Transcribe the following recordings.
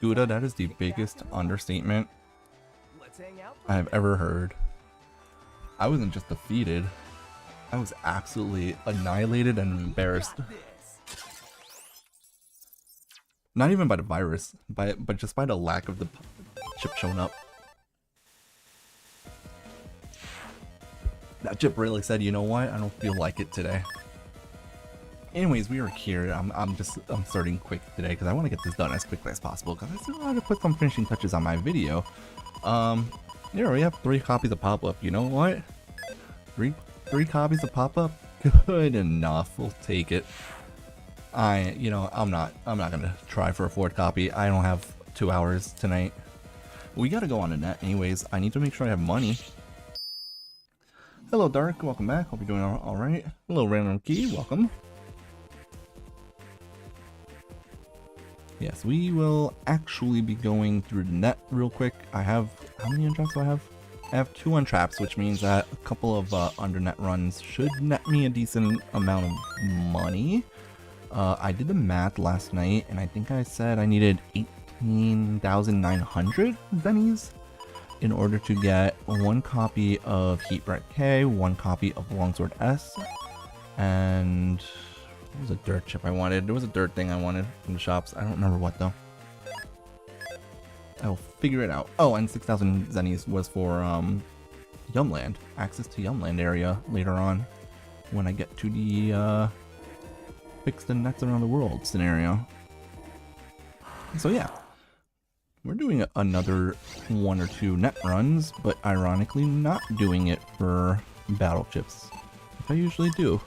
Gouda, that is the biggest understatement I have ever heard. I wasn't just defeated, I was absolutely annihilated and embarrassed. Not even by the virus, but just by the lack of the chip showing up. That chip really said, you know what, I don't feel like it today. Anyways, we are here. I'm starting quick today because I want to get this done as quickly as possible because I still want to put some finishing touches on my video. Here we have 3 copies of pop-up. You know what? Three copies of pop-up? Good enough. We'll take it. I'm not gonna try for a 4th copy. I don't have 2 hours tonight. We gotta go on the net anyways. I need to make sure I have money. Hello Dark, welcome back. Hope you're doing alright. Hello Random Key, welcome. Yes, we will actually be going through the net real quick. I have, how many untraps do I have? I have 2 untraps, which means that a couple of under net runs should net me a decent amount of money. I did the math last night, and I think I said I needed 18,900 zennies in order to get 1 copy of Heat Red K, 1 copy of Longsword S, and what was a dirt chip I wanted? There was a dirt thing I wanted from the shops. I don't remember what though. I'll figure it out. Oh, and 6,000 zennies was for Yumland. Access to Yumland area later on when I get to the fix the nets around the world scenario. So yeah, we're doing another 1 or 2 net runs, but ironically not doing it for battle chips, which I usually do.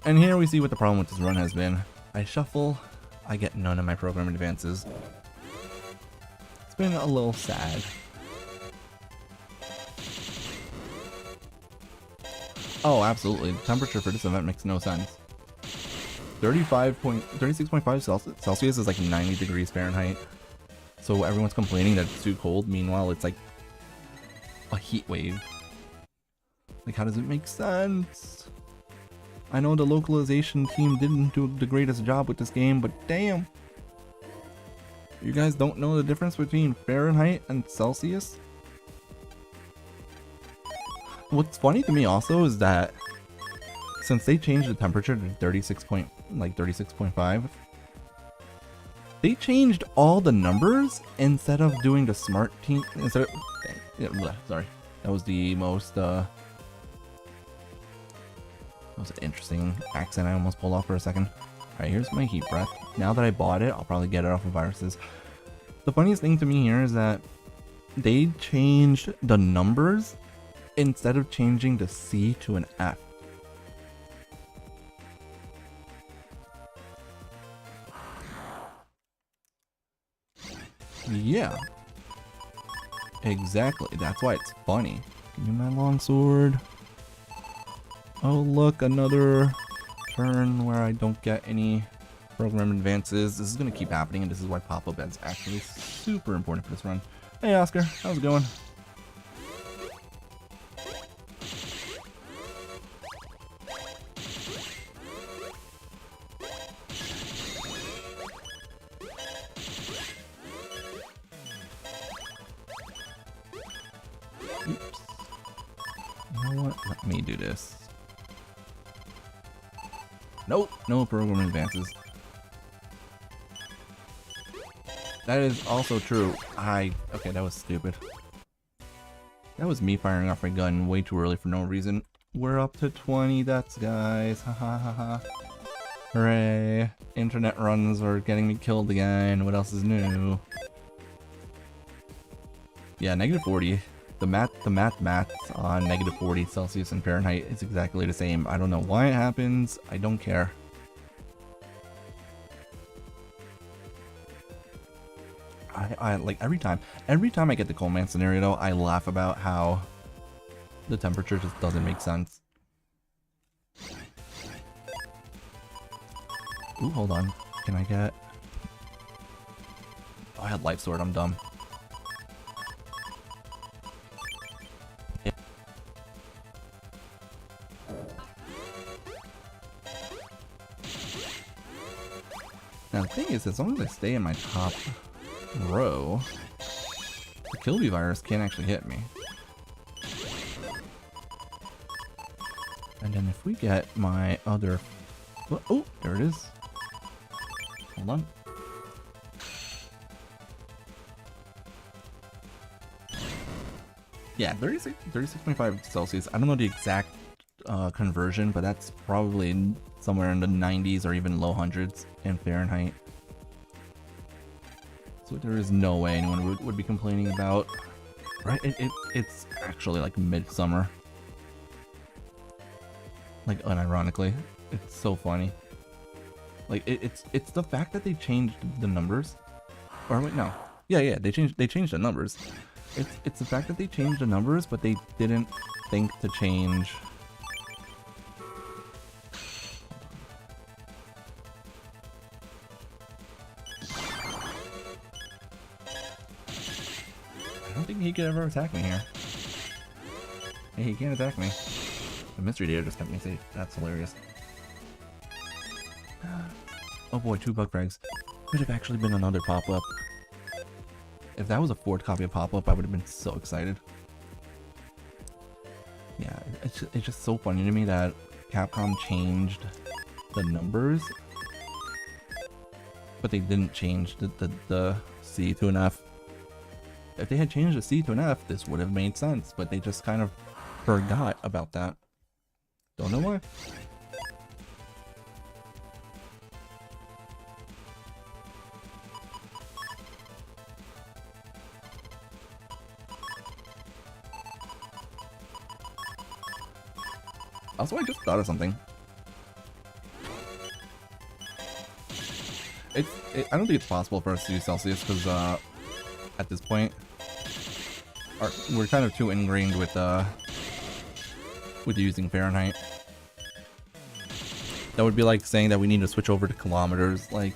And here we see what the problem with this run has been. I shuffle, I get none of my program advances. It's been a little sad. Oh, absolutely. The temperature for this event makes no sense. 36.5 Celsius is like 90 degrees Fahrenheit. So everyone's complaining that it's too cold. Meanwhile, it's like a heat wave. Like, how does it make sense? I know the localization team didn't do the greatest job with this game, but damn. You guys don't know the difference between Fahrenheit and Celsius? What's funny to me also is that since they changed the temperature to 36.5, they changed all the numbers instead of doing the smart team. Instead of, sorry, that was the most that was an interesting accent I almost pulled off for a second. Alright, here's my heat breath. Now that I bought it, I'll probably get it off of viruses. The funniest thing to me here is that they changed the numbers instead of changing the C to an F. Yeah. Exactly. That's why it's funny. Give me my longsword. Oh look, another turn where I don't get any program advances. This is going to keep happening, and this is why pop-up is actually super important for this run. Hey Oscar, how's it going? Oops. You know what? Let me do this. Nope, no program advances. That is also true. Okay, that was stupid. That was me firing off my gun way too early for no reason. We're up to 20 deaths, guys. Ha ha ha ha. Hooray. Internet runs are getting me killed again. What else is new? Yeah, -40. The math on -40 Celsius and Fahrenheit is exactly the same. I don't know why it happens. I don't care. I like every time I get the coal man scenario though, I laugh about how the temperature just doesn't make sense. Ooh, hold on. Can I get... Oh, I had life sword, I'm dumb. Yeah. Now the thing is, as long as I stay in my top row, the Kilby virus can't actually hit me. And then if we get my other... Oh, there it is. Hold on. Yeah, 36.5 Celsius. I don't know the exact conversion, but that's probably somewhere in the 90s or even low hundreds in Fahrenheit. So there is no way anyone would be complaining about. Right? It's actually like midsummer. Like, unironically. It's so funny. Like, it's the fact that they changed the numbers. Or wait, no. Yeah, they changed the numbers. It's the fact that they changed the numbers, but they didn't think to change... I don't think he could ever attack me here. Hey, he can't attack me. The mystery data just kept me safe. That's hilarious. Oh boy, 2 bug frags. Could have actually been another pop-up. If that was a 4th copy of pop-up, I would have been so excited. Yeah, it's just so funny to me that Capcom changed the numbers, but they didn't change the C to an F. If they had changed the C to an F, this would have made sense, but they just kind of forgot about that. Don't know why. Also, I just thought of something. I don't think it's possible for us to use Celsius because at this point, we're kind of too ingrained with using Fahrenheit. That would be like saying that we need to switch over to kilometers. Like,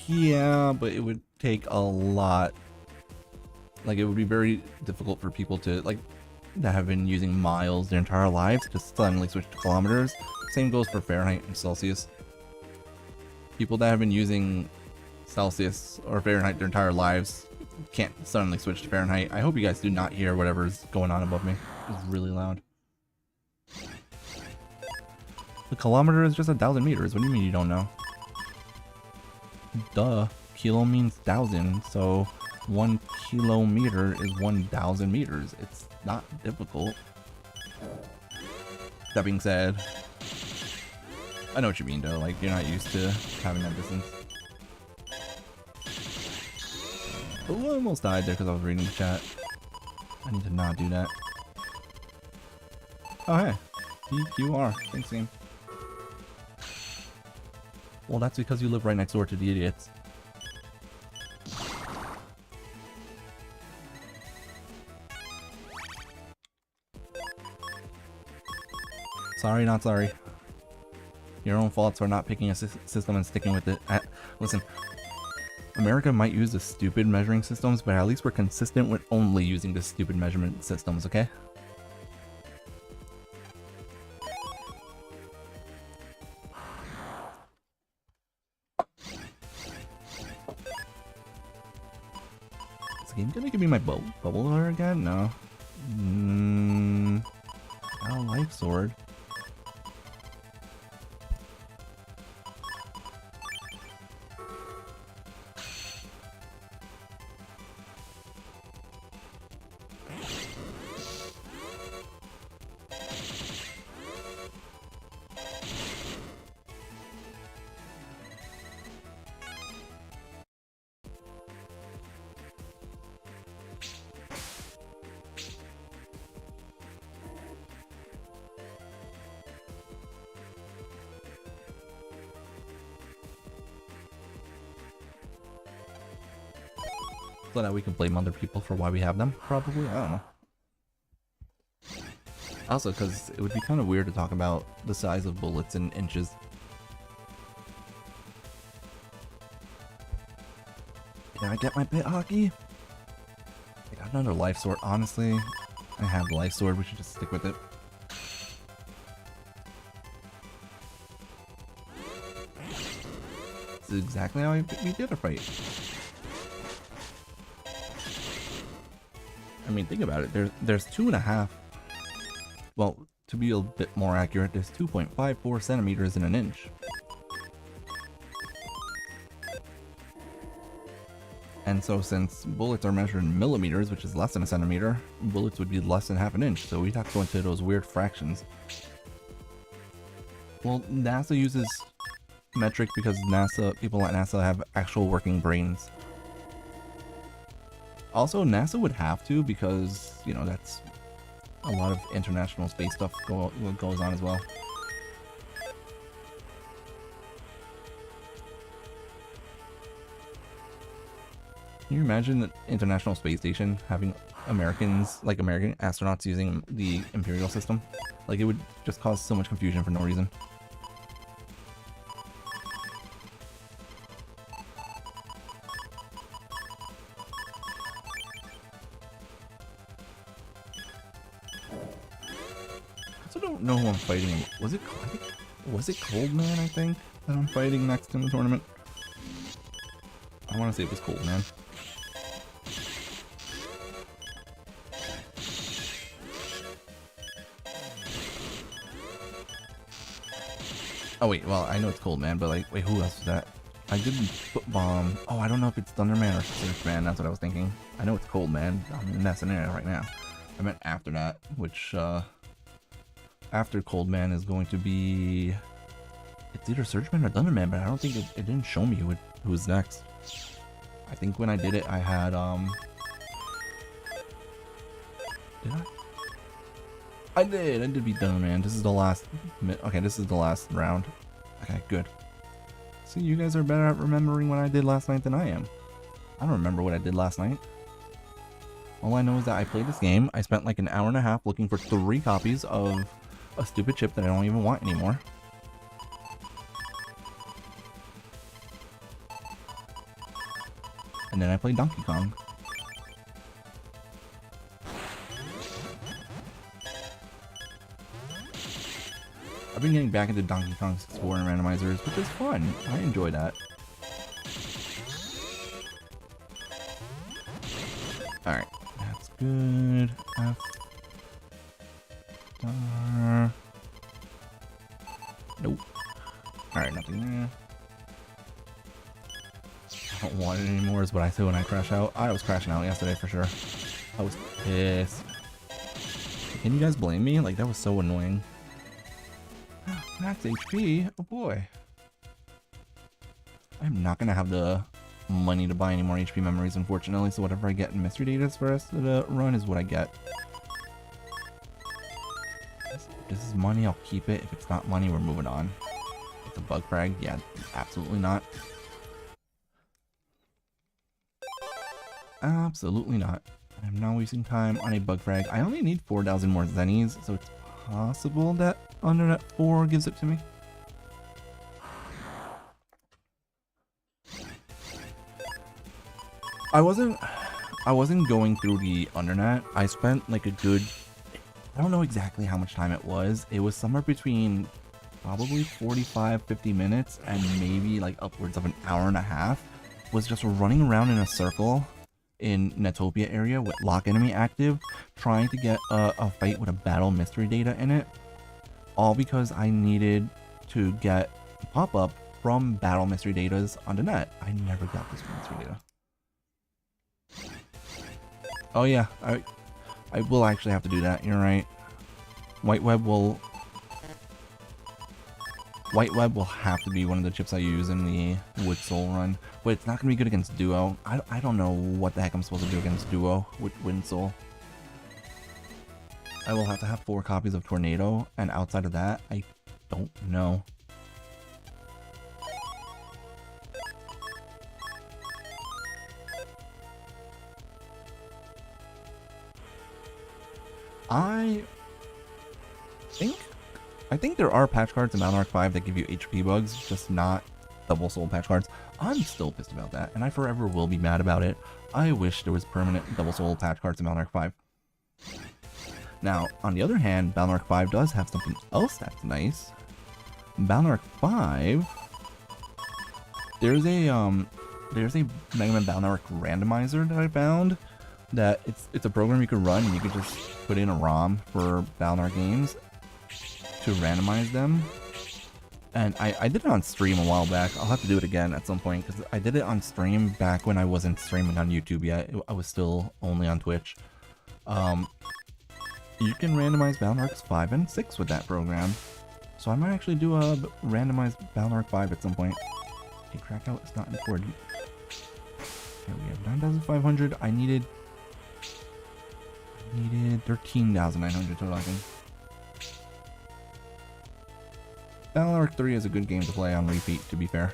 yeah, but it would take a lot. Like, it would be very difficult for people to, like, that have been using miles their entire lives to suddenly switch to kilometers. Same goes for Fahrenheit and Celsius. People that have been using Celsius or Fahrenheit their entire lives can't suddenly switch to Fahrenheit. I hope you guys do not hear whatever's going on above me. It's really loud. The kilometer is just 1,000 meters. What do you mean you don't know? Duh. Kilo means 1,000, so 1 kilometer is 1,000 meters. It's not difficult. That being said, I know what you mean though, like you're not used to having that distance. Oh, I almost died there because I was reading the chat. I need to not do that. Oh hey, PQR, thanks game. Well, that's because you live right next door to the idiots. Sorry, not sorry. Your own faults for not picking a system and sticking with it. Listen, America might use the stupid measuring systems, but at least we're consistent with only using the stupid measurement systems, okay? Is the game gonna give me my bubble lure again? No. Oh, life sword. So that we can blame other people for why we have them, probably? I don't know. Also, because it would be kind of weird to talk about the size of bullets in inches. Did I get my pit hockey? I got another life sword. Honestly, I have the life sword. We should just stick with it. exactly how we did a fight. I mean, think about it. There's 2.5. Well, to be a bit more accurate, there's 2.54 centimeters in an inch. And so since bullets are measured in millimeters, which is less than a centimeter, bullets would be less than half an inch. So we'd have to go into those weird fractions. Well, NASA uses metric because people at NASA have actual working brains. Also, NASA would have to because, you know, that's a lot of international space stuff goes on as well. Can you imagine the International Space Station having American astronauts using the Imperial system? Like, it would just cause so much confusion for no reason. I also don't know who I'm fighting. Was it Cold Man, I think, that I'm fighting next in the tournament? I want to say it was Cold Man. Oh wait, well, I know it's Cold Man, but like, wait, who else is that? I didn't put bomb. Oh, I don't know if it's Thunderman or Surf Man, that's what I was thinking. I know it's Cold Man. I'm messing in it right now. I meant after that, which, after Cold Man is going to be... It's either Surgeman or Thunderman, but I don't think it didn't show me who was next. I think when I did it, I had, Did I? I did beat Thunderman. This is the last... Okay, this is the last round. Okay, good. See, you guys are better at remembering what I did last night than I am. I don't remember what I did last night. All I know is that I played this game. I spent like an hour and a half looking for 3 copies of a stupid chip that I don't even want anymore. And then I played Donkey Kong. I've been getting back into Donkey Kong 64 and randomizers, which is fun. I enjoy that. Alright, that's good. F star. Nope. Alright, nothing there. I don't want it anymore is what I say when I crash out. I was crashing out yesterday for sure. I was pissed. Can you guys blame me? Like, that was so annoying. Max HP? Oh boy. I'm not gonna have the money to buy any more HP memories, unfortunately, so whatever I get in mystery data for the rest of the run is what I get. If this is money, I'll keep it. If it's not money, we're moving on. It's a bug frag? Yeah, absolutely not. Absolutely not. I'm not wasting time on a bug frag. I only need 4,000 more zennies, so it's possible that Undernet 4 gives it to me. I wasn't going through the Undernet. I spent like a good, I don't know exactly how much time it was. It was somewhere between probably 45-50 minutes and maybe like upwards of an hour and a half. Was just running around in a circle in Netopia area with lock enemy active, trying to get a fight with a battle mystery data in it, all because I needed to get pop-up from battle mystery datas on the net. I never got this mystery data. Oh yeah, I will actually have to do that, you're right. White web will have to be one of the chips I use in the Wood Soul run, but it's not going to be good against Duo. I don't know what the heck I'm supposed to do against Duo with Wind Soul. I will have to have 4 copies of Tornado, and outside of that, I don't know. I think there are patch cards in Battle Arc 5 that give you HP bugs, just not double soul patch cards. I'm still pissed about that, and I forever will be mad about it. I wish there was permanent double soul patch cards in Battle Arc 5. Now, on the other hand, Battle Arc 5 does have something else that's nice. Battle Arc 5 There's a Mega Man Battle Network randomizer that I found. That it's a program you can run, and you can just put in a ROM for Battle Network games to randomize them. And I did it on stream a while back. I'll have to do it again at some point, because I did it on stream back when I wasn't streaming on YouTube yet. I was still only on Twitch. You can randomize Battle Networks 5 and 6 with that program. So I might actually do a randomized Battle Network 5 at some point. Okay, Krakow is not important. Okay, we have 9,500. I needed 13,900 total, I think. Battle Network 3 is a good game to play on repeat, to be fair.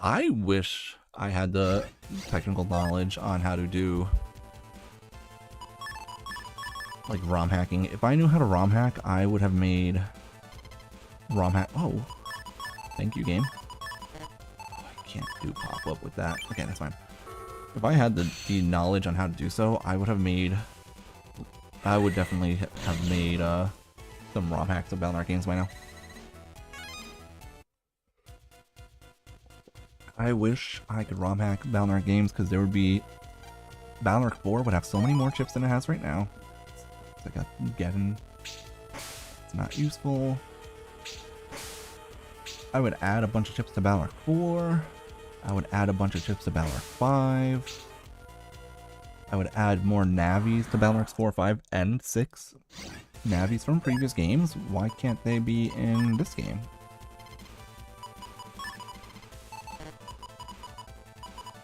I wish I had the technical knowledge on how to do like ROM hacking. If I knew how to ROM hack, I would have made ROM hack. Oh, thank you, game. Oh, I can't do pop-up with that. Okay, that's fine. If I had the knowledge on how to do so, I would definitely have made some ROM hacks of Battle Network games by now. I wish I could ROM hack Battle Network games, because there would be... Battle Network 4 would have so many more chips than it has right now. It's like a getting... It's not useful. I would add a bunch of chips to Battle Network 4. I would add a bunch of chips to Battle Network 5. I would add more navies to Battle Networks 4, 5, and 6. Navies from previous games. Why can't they be in this game?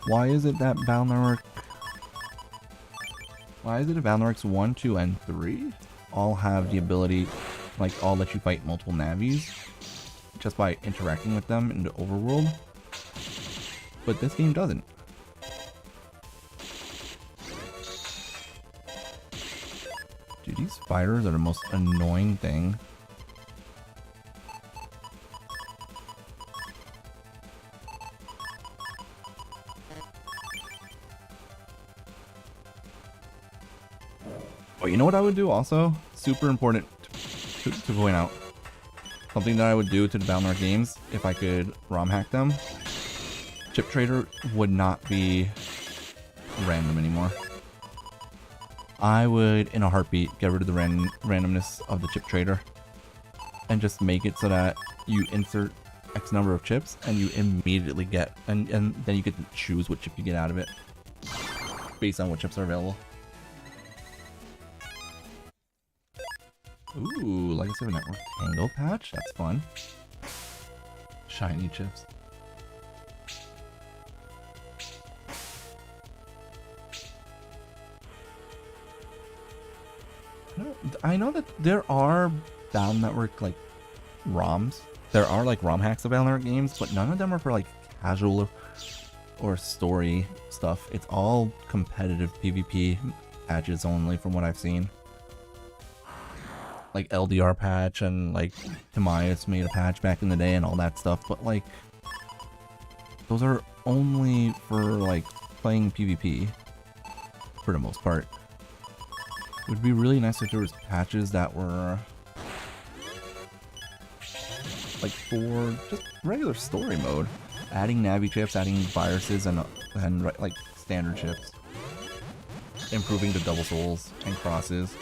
Why is it that Battle Network... Why is it that Battle Networks 1, 2, and 3 all have the ability, like, all let you fight multiple navies just by interacting with them in the overworld? But this game doesn't. Dude, these spiders are the most annoying thing. Oh, you know what I would do also? Super important to point out. Something that I would do to the Battle Network games, if I could ROM hack them. Chip Trader would not be random anymore. I would, in a heartbeat, get rid of the randomness of the Chip Trader. And just make it so that you insert X number of chips, and you immediately get... And then you get to choose what chip you get out of it. Based on what chips are available. Ooh, Legacy of a Network Tango Patch? That's fun. Shiny chips. I know that there are Battle Network, like, ROMs. There are, like, ROM hacks of Battle Network games, but none of them are for, like, casual or story stuff. It's all competitive PvP patches only, from what I've seen. Like LDR patch, and like Timaeus made a patch back in the day and all that stuff, but like those are only for like playing PvP for the most part. It would be really nice if there was patches that were like for just regular story mode, adding Navi chips, adding viruses, and like standard chips, improving the double souls and crosses.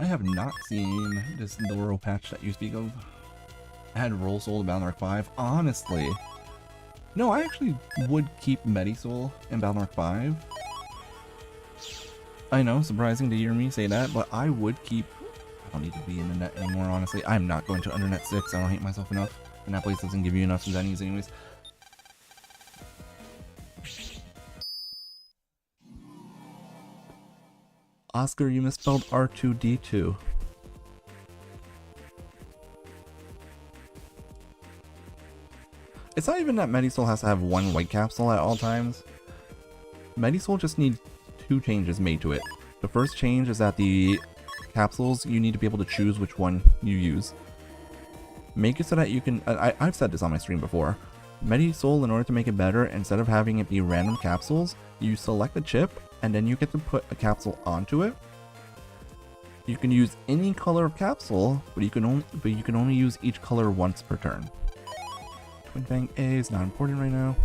I have not seen this Noro patch that you speak of. I had Roll Soul in Battle Network 5. Honestly, no, I actually would keep Medisoul in Battle Network 5. I know, surprising to hear me say that, but I would keep... I don't need to be in the net anymore, honestly. I'm not going to Undernet 6. I don't hate myself enough. And that place doesn't give you enough zennies anyways. Oscar, you misspelled R2D2. It's not even that Medisoul has to have one white capsule at all times. Medisoul just needs 2 changes made to it. The first change is that the capsules, you need to be able to choose which one you use. Make it so that you can... I've said this on my stream before. Medi Soul, in order to make it better, instead of having it be random capsules, you select a chip and then you get to put a capsule onto it. You can use any color of capsule, but you can only use each color once per turn. Twin Fang A is not important right now.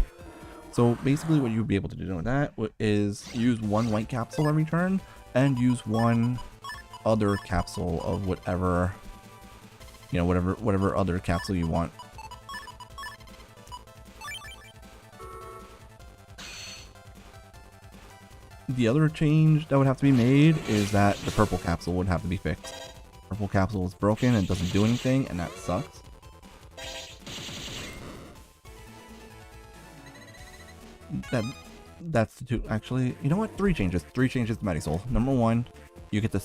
So basically what you would be able to do with that is use one white capsule every turn and use one other capsule of whatever, you know, whatever other capsule you want. The other change that would have to be made is that the purple capsule would have to be fixed. Purple capsule is broken and doesn't do anything, and that sucks. That's the two. Actually, you know what? Three changes to Medisoul. Number one, you get to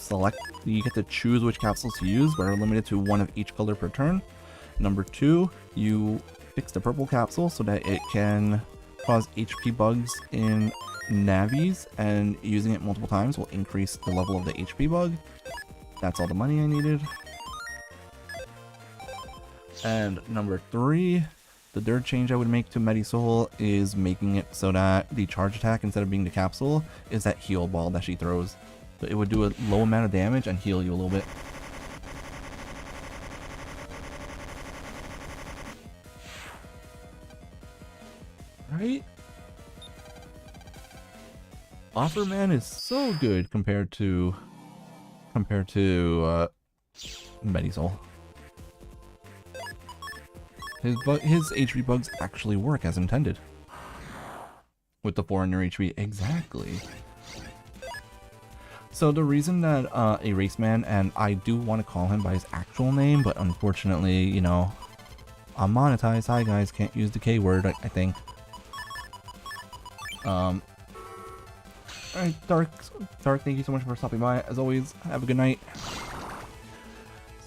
choose which capsules to use, but are limited to one of each color per turn. Number two, you fix the purple capsule so that it can cause HP bugs in navies, and using it multiple times will increase the level of the HP bug. That's all the money I needed. And number three, the third change I would make to Medisoul is making it so that the charge attack, instead of being the capsule, is that heal ball that she throws. So it would do a low amount of damage and heal you a little bit. Right? Offerman is so good compared to Medisoul. His HP bugs actually work as intended. With the 4 in your HP, exactly. So the reason that Eraseman, and I do want to call him by his actual name, but unfortunately, you know, I'm monetized. Hi guys, can't use the K word, I think. Alright, Dark, thank you so much for stopping by. As always, have a good night.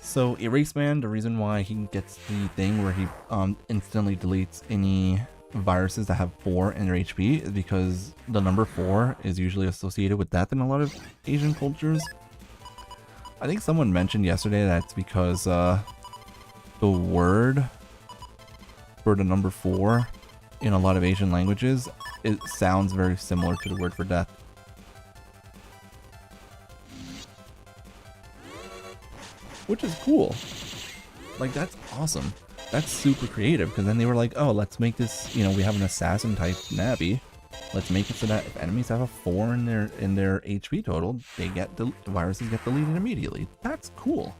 So, Eraseman, the reason why he gets the thing where he instantly deletes any viruses that have 4 in their HP is because the number 4 is usually associated with death in a lot of Asian cultures. I think someone mentioned yesterday that it's because the word for the number 4 in a lot of Asian languages, it sounds very similar to the word for death. Which is cool. Like, that's awesome. That's super creative, because then they were like, oh, let's make this, you know, we have an assassin type Navi. Let's make it so that if enemies have a 4 in their HP total, they get the viruses get deleted immediately. That's cool.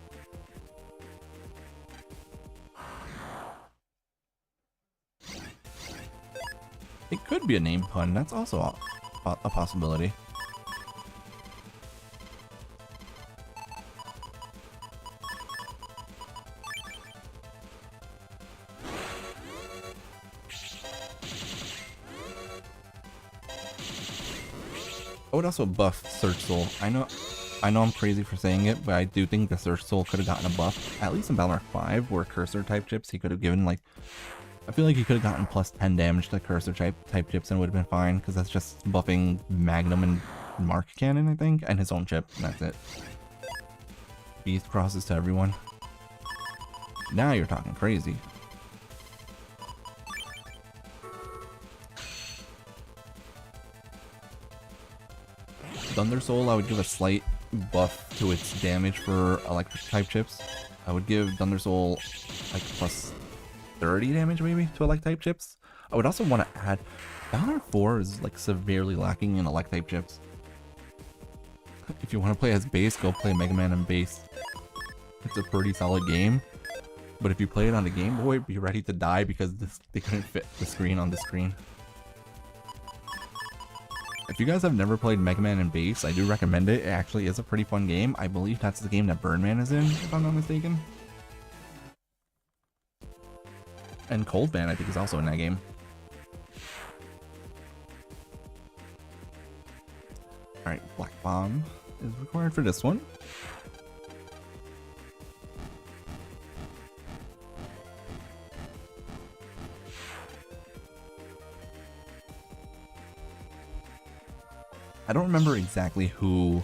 It could be a name pun. That's also a possibility. I would also buff Search Soul. I know I'm crazy for saying it, but I do think the Search Soul could have gotten a buff, at least in Battle Arc 5, where cursor type chips he could have given, like, I feel like he could have gotten plus 10 damage to cursor type chips and it would have been fine, because that's just buffing Magnum and Mark Cannon, I think, and his own chip, and that's it. Beast crosses to everyone. Now you're talking crazy. Thunder Soul, I would give a slight buff to its damage for electric type chips. I would give Thunder Soul like plus 30 damage maybe to elect type chips. I would also want to add Battle Arc 4 is like severely lacking in elect type chips. If you want to play as base, go play Mega Man and base. It's a pretty solid game. But if you play it on the Game Boy, be ready to die because they couldn't fit the screen on the screen. If you guys have never played Mega Man and Base, I do recommend it. It actually is a pretty fun game. I believe that's the game that Birdman is in, if I'm not mistaken. And Coldman, I think, is also in that game. Alright, Black Bomb is required for this one. I don't remember exactly who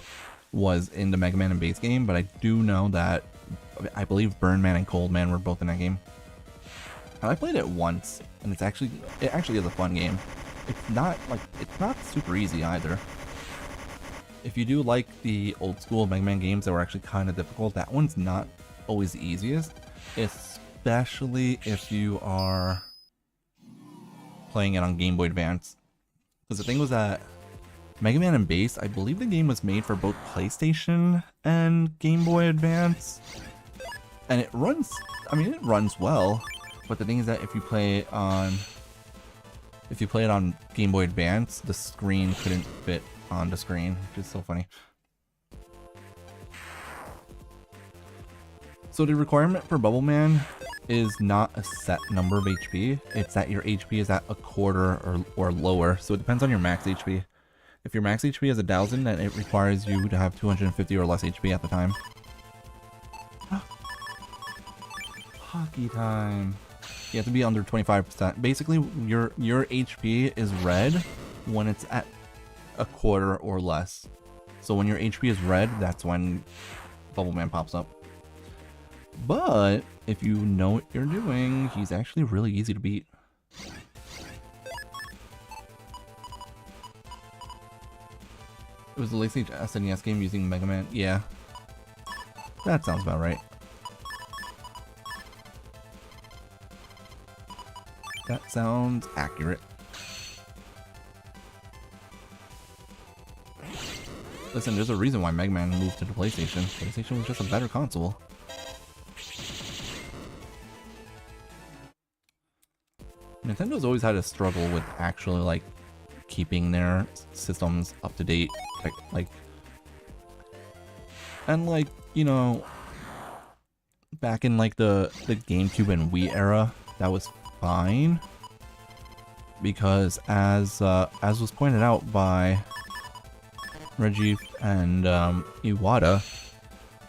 was in the Mega Man and Base game, but I do know that I believe Burnman and Coldman were both in that game. And I played it once, and it actually is a fun game. It's not super easy either. If you do like the old school Mega Man games that were actually kind of difficult, that one's not always the easiest, especially if you are playing it on Game Boy Advance. Because the thing was that Mega Man and Bass, I believe the game was made for both PlayStation and Game Boy Advance. And it runs, I mean, it runs well, but the thing is that if you play it on Game Boy Advance, the screen couldn't fit on the screen, which is so funny. So the requirement for Bubble Man is not a set number of HP, it's that your HP is at a quarter or lower, so it depends on your max HP. If your max HP is 1000, then it requires you to have 250 or less HP at the time. Hockey time. You have to be under 25%. Basically, your HP is red when it's at a quarter or less. So when your HP is red, that's when Bubble Man pops up. But if you know what you're doing, he's actually really easy to beat. It was a late stage SNES game using Mega Man. Yeah, that sounds about right. That sounds accurate. Listen, there's a reason why Mega Man moved to the PlayStation. PlayStation was just a better console. Nintendo's always had a struggle with actually, like, keeping their systems up to date. And like, you know, back in like the GameCube and Wii era, that was fine. Because as was pointed out by Reggie and Iwata,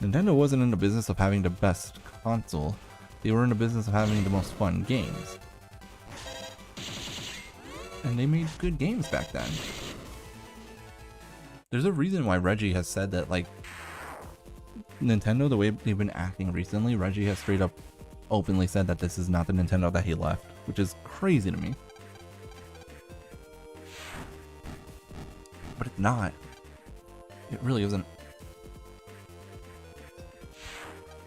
Nintendo wasn't in the business of having the best console. They were in the business of having the most fun games. And they made good games back then. There's a reason why Reggie has said that, like, Nintendo, the way they've been acting recently, Reggie has straight up openly said that this is not the Nintendo that he left, which is crazy to me. But it's not. It really isn't.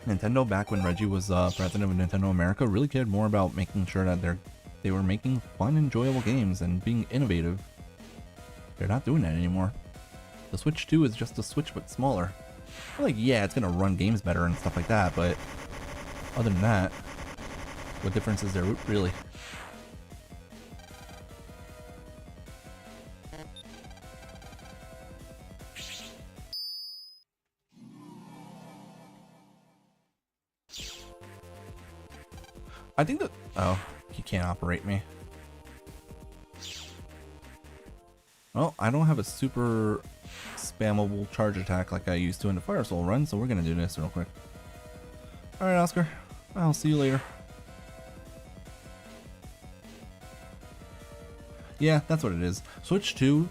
Nintendo, back when Reggie was president of Nintendo America, really cared more about making sure that they were making fun, enjoyable games and being innovative. They're not doing that anymore. The Switch 2 is just a Switch but smaller. Like, yeah, it's gonna run games better and stuff like that, but other than that, what difference is there really? I think that... oh, he can't operate me. Well, I don't have a super spammable charge attack like I used to in the Fire Soul run, so we're gonna do this real quick. Alright, Oscar. I'll see you later. Yeah, that's what it is. Switch 2,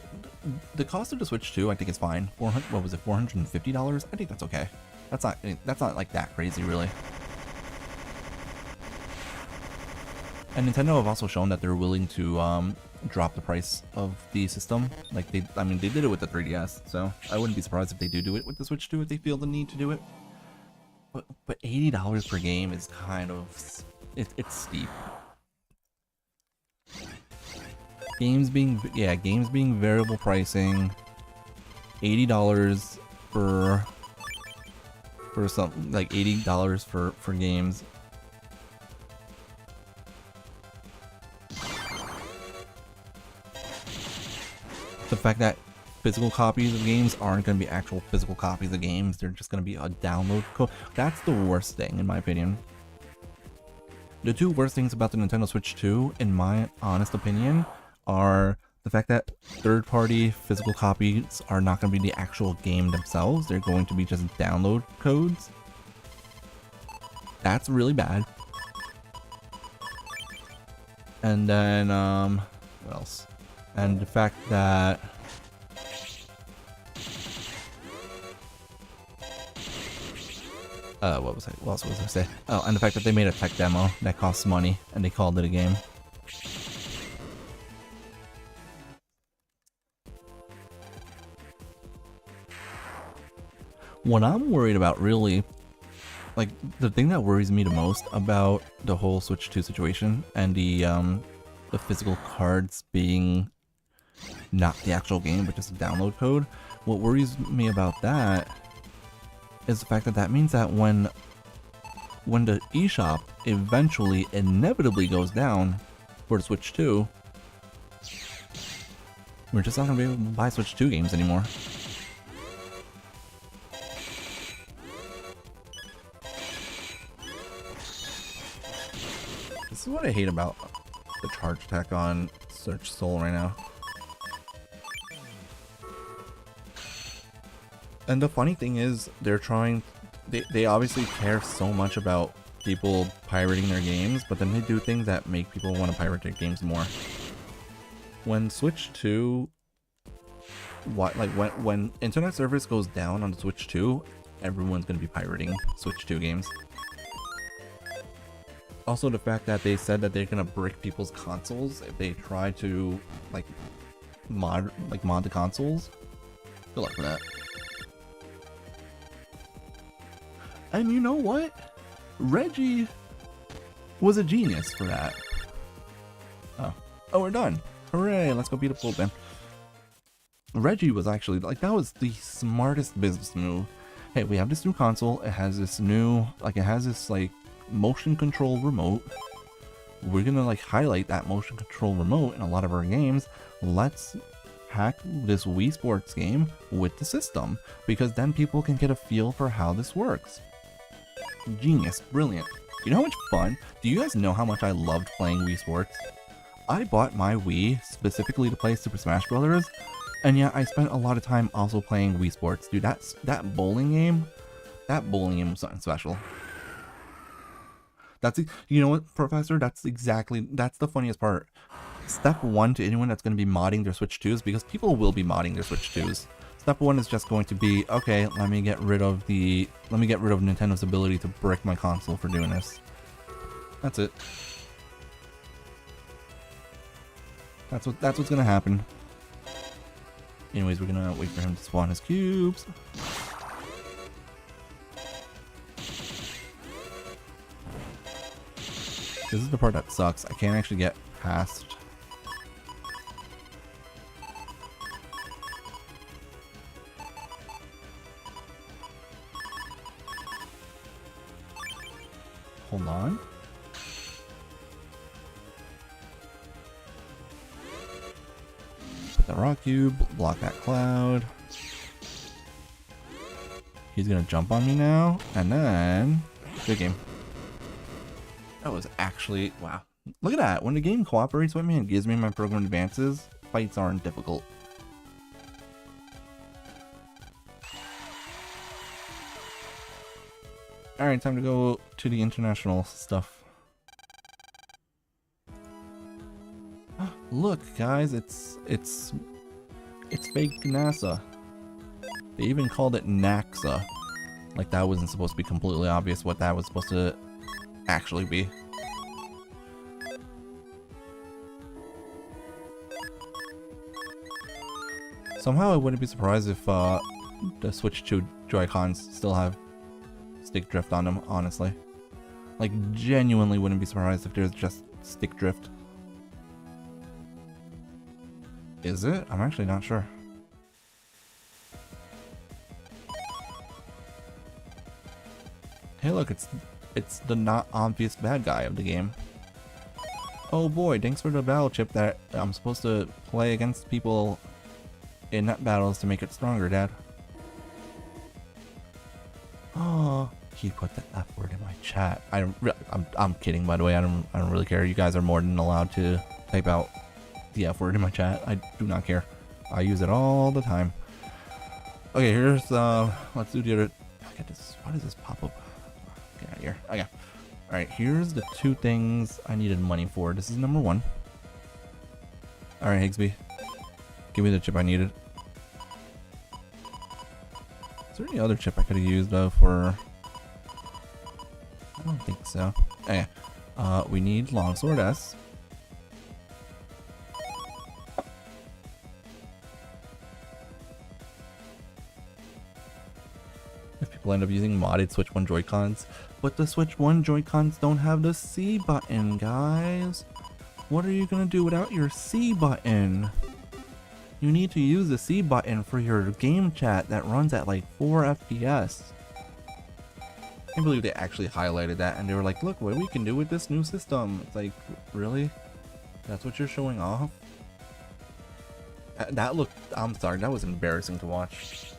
the cost of the Switch 2 I think is fine. What was it, $450? I think that's okay. That's not like that crazy, really. And Nintendo have also shown that they're willing to drop the price of the system. Like, I mean, they did it with the 3DS, so I wouldn't be surprised if they do it with the Switch 2 if they feel the need to do it. But $80 per game is kind of... it's steep. Games being variable pricing, $80 for something like $80 for games. The fact that physical copies of games aren't going to be actual physical copies of games, they're just going to be a download code. That's the worst thing, in my opinion. The two worst things about the Nintendo Switch 2, in my honest opinion, are the fact that third-party physical copies are not going to be the actual game themselves. They're going to be just download codes. That's really bad. And then, what else? And the fact that What else was I say? Oh, and the fact that they made a tech demo that costs money and they called it a game. What I'm worried about, really, like, the thing that worries me the most about the whole Switch 2 situation and the physical cards being not the actual game but just a download code, what worries me about that is the fact that that means that when the eShop eventually inevitably goes down for the Switch 2, we're just not going to be able to buy Switch 2 games anymore. This is what I hate about the charge attack on Search Soul right now. And the funny thing is, they're trying... They obviously care so much about people pirating their games, but then they do things that make people want to pirate their games more. When Switch 2... when internet service goes down on the Switch 2, everyone's going to be pirating Switch 2 games. Also, the fact that they said that they're going to brick people's consoles if they try to, mod the consoles. Good luck with that. And you know what? Reggie was a genius for that. Oh, we're done. Hooray, let's go beat up Bullpen. Reggie was actually, that was the smartest business move. Hey, we have this new console. It has this new, motion control remote. We're gonna, highlight that motion control remote in a lot of our games. Let's hack this Wii Sports game with the system, because then people can get a feel for how this works. Genius. Brilliant. You know how much fun? Do you guys know how much I loved playing Wii Sports? I bought my Wii specifically to play Super Smash Bros. And yeah, I spent a lot of time also playing Wii Sports. Dude, that bowling game was something special. You know what, Professor? That's the funniest part. Step 1 to anyone that's going to be modding their Switch 2s, because people will be modding their Switch 2s. Step 1 is just going to be, okay, let me get rid of Nintendo's ability to brick my console for doing this. That's it. That's what's gonna happen. Anyways, we're gonna wait for him to spawn his cubes. This is the part that sucks. I can't actually get past. Hold on. Put the rock cube, block that cloud. He's gonna jump on me now, and then good game. That was actually, wow. Look at that. When the game cooperates with me and gives me my program advances, fights aren't difficult. Alright, time to go to the international stuff. Look, guys, it's fake NASA. They even called it NAXA. Like that wasn't supposed to be completely obvious what that was supposed to actually be. Somehow I wouldn't be surprised if the Switch 2 Joy-Cons still have stick drift on them, honestly. Like, genuinely wouldn't be surprised if there's just stick drift. Is it? I'm actually not sure. Hey look, it's the not obvious bad guy of the game. Oh boy, thanks for the battle chip that I'm supposed to play against people in net battles to make it stronger, Dad. Oh, he put the F word in my chat. I'm kidding, by the way. I don't really care. You guys are more than allowed to type out the F word in my chat. I do not care. I use it all the time. Okay, here's let's do the other. Get this. Why does this pop up? Get out of here. Okay. All right. Here's the two things I needed money for. This is number 1. All right, Higsby. Give me the chip I needed. Is there any other chip I could have used though for I don't think so. Okay. We need Longsword S. If people end up using modded Switch 1 Joy-Cons, but the Switch 1 Joy-Cons don't have the C button, guys. What are you gonna do without your C button? You need to use the C button for your game chat that runs at like 4 FPS. I can't believe they actually highlighted that and they were like, look what we can do with this new system. It's like, really? That's what you're showing off? That looked, I'm sorry, that was embarrassing to watch.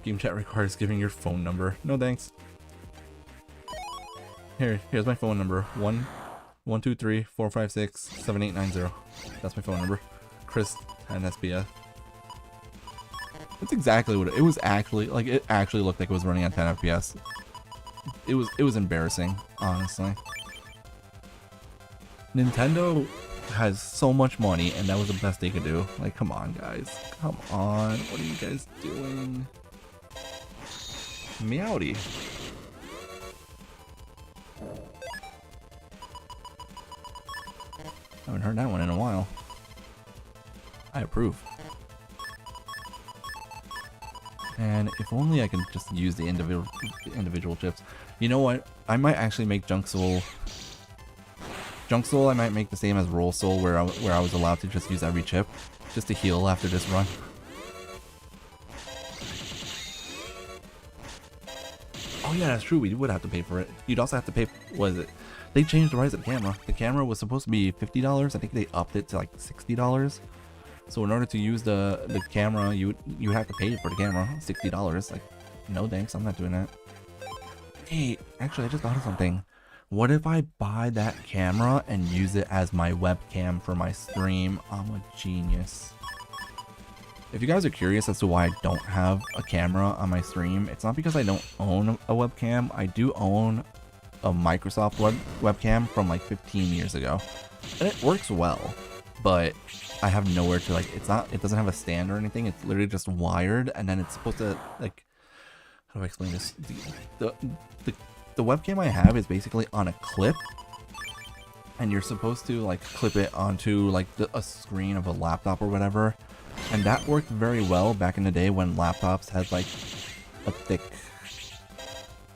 Game chat requires giving your phone number. No thanks. Here's my phone number. 1-2-3-4-5-6-7-8-9-0. That's my phone number. Chris and SBF. That's exactly what it was. Actually, like, it actually looked like it was running at 10 FPS. It was embarrassing, honestly. Nintendo has so much money, and that was the best they could do. Like, come on, guys. Come on. What are you guys doing? Meowdy. I haven't heard that one in a while. I approve. And if only I can just use the individual chips. You know what? I might actually make Junk Soul. Junk Soul I might make the same as Roll Soul, where I was allowed to just use every chip, just to heal after this run. Oh yeah, that's true. We would have to pay for it. You'd also have to pay. Was it? They changed the price of the camera. The camera was supposed to be $50. I think they upped it to like $60. So in order to use the camera, you have to pay for the camera, $60. Like, no thanks, I'm not doing that. Hey, actually, I just thought of something. What if I buy that camera and use it as my webcam for my stream? I'm a genius. If you guys are curious as to why I don't have a camera on my stream, it's not because I don't own a webcam. I do own a Microsoft webcam from like 15 years ago. And it works well, but I have nowhere to, like, it doesn't have a stand or anything. It's literally just wired, and then it's supposed to, like, how do I explain this? The webcam I have is basically on a clip, and you're supposed to, like, clip it onto, like, a screen of a laptop or whatever. And that worked very well back in the day when laptops had, like, a thick,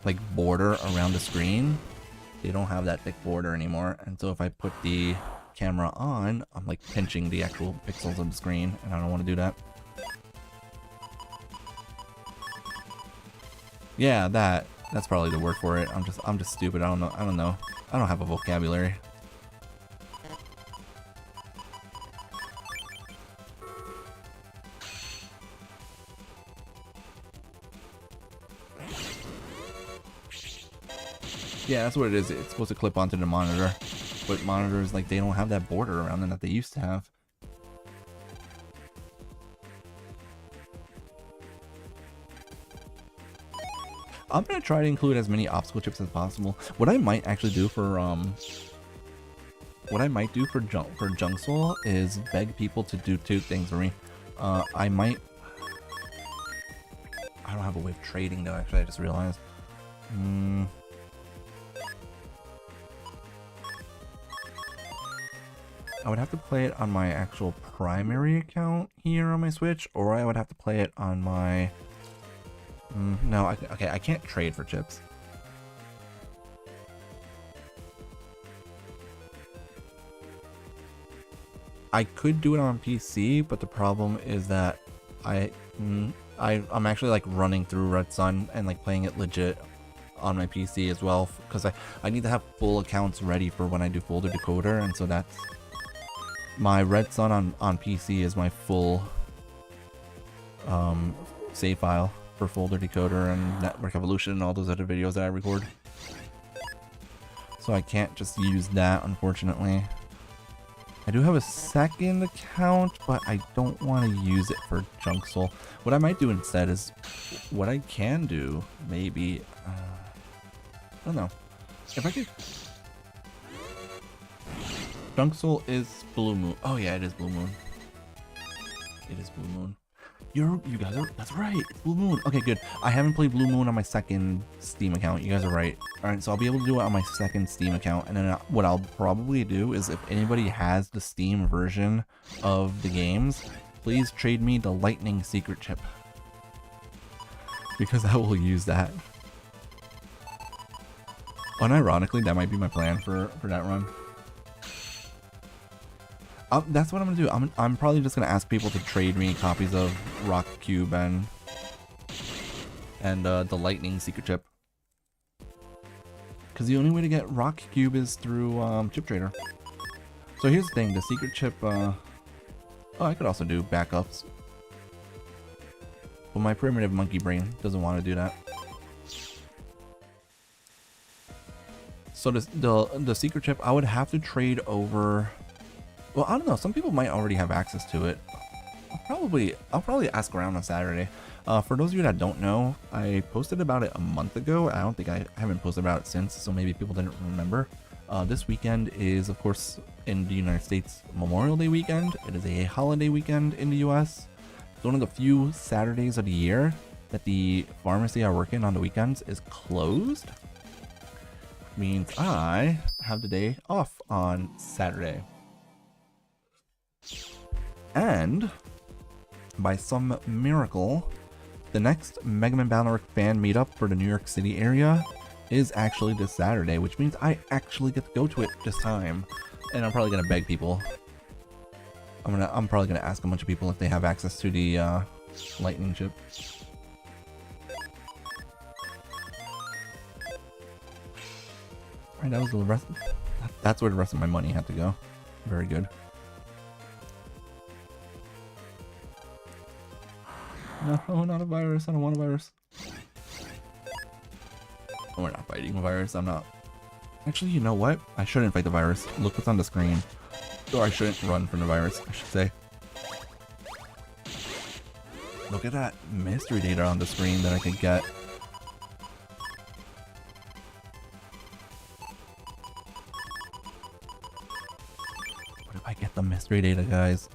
like, border around the screen. They don't have that thick border anymore, and so if I put the camera on, I'm like pinching the actual pixels of the screen, and I don't want to do that. Yeah, that's probably the word for it. I'm just stupid. I don't know. I don't have a vocabulary. Yeah, that's what it is. It's supposed to clip onto the monitor. But monitors, like, they don't have that border around them that they used to have. I'm gonna try to include as many obstacle chips as possible. What I might actually do for Junk Soul is beg people to do two things for me. I don't have a way of trading though. Actually, I just realized. I would have to play it on my actual primary account here on my Switch, or I would have to play it on my... no, okay, I can't trade for chips. I could do it on PC, but the problem is that I'm actually like running through Red Sun and like playing it legit on my PC as well, because I need to have full accounts ready for when I do Folder Decoder, and so that's... My Red Sun on PC is my full save file for Folder Decoder and Network Evolution and all those other videos that I record. So I can't just use that, unfortunately. I do have a second account, but I don't want to use it for Junk Soul. What I might do instead is, what I can do, maybe, I don't know. If I could... Junk Soul is Blue Moon. Oh yeah, it is Blue Moon. It is Blue Moon. You guys are, that's right, it's Blue Moon. Okay, good. I haven't played Blue Moon on my second Steam account. You guys are right. Alright, so I'll be able to do it on my second Steam account. And then what I'll probably do is if anybody has the Steam version of the games, please trade me the Lightning Secret Chip. Because I will use that. Unironically, that might be my plan for that run. That's what I'm gonna do. I'm probably just gonna ask people to trade me copies of Rock Cube and the Lightning Secret Chip. Because the only way to get Rock Cube is through Chip Trader. So here's the thing: the Secret Chip. Oh, I could also do backups, but my primitive monkey brain doesn't want to do that. So the Secret Chip, I would have to trade over. Well, I don't know. Some people might already have access to it. I'll probably ask around on Saturday. For those of you that don't know, I posted about it a month ago. I don't think I haven't posted about it since, so maybe people didn't remember. This weekend is, of course, in the United States, Memorial Day weekend. It is a holiday weekend in the US. It's one of the few Saturdays of the year that the pharmacy I work in on the weekends is closed. Means I have the day off on Saturday. And by some miracle, the next Mega Man Battle Network fan meetup for the New York City area is actually this Saturday, which means I actually get to go to it this time. And I'm probably gonna beg people. I'm probably gonna ask a bunch of people if they have access to the Lightning Chip. Alright, that was the rest. That's where the rest of my money had to go. Very good. No, not a virus. I don't want a virus. Oh, we're not fighting a virus. I'm not. Actually, you know what? I shouldn't fight the virus. Look what's on the screen. Or I shouldn't run from the virus, I should say. Look at that mystery data on the screen that I could get. What if I get the mystery data, guys?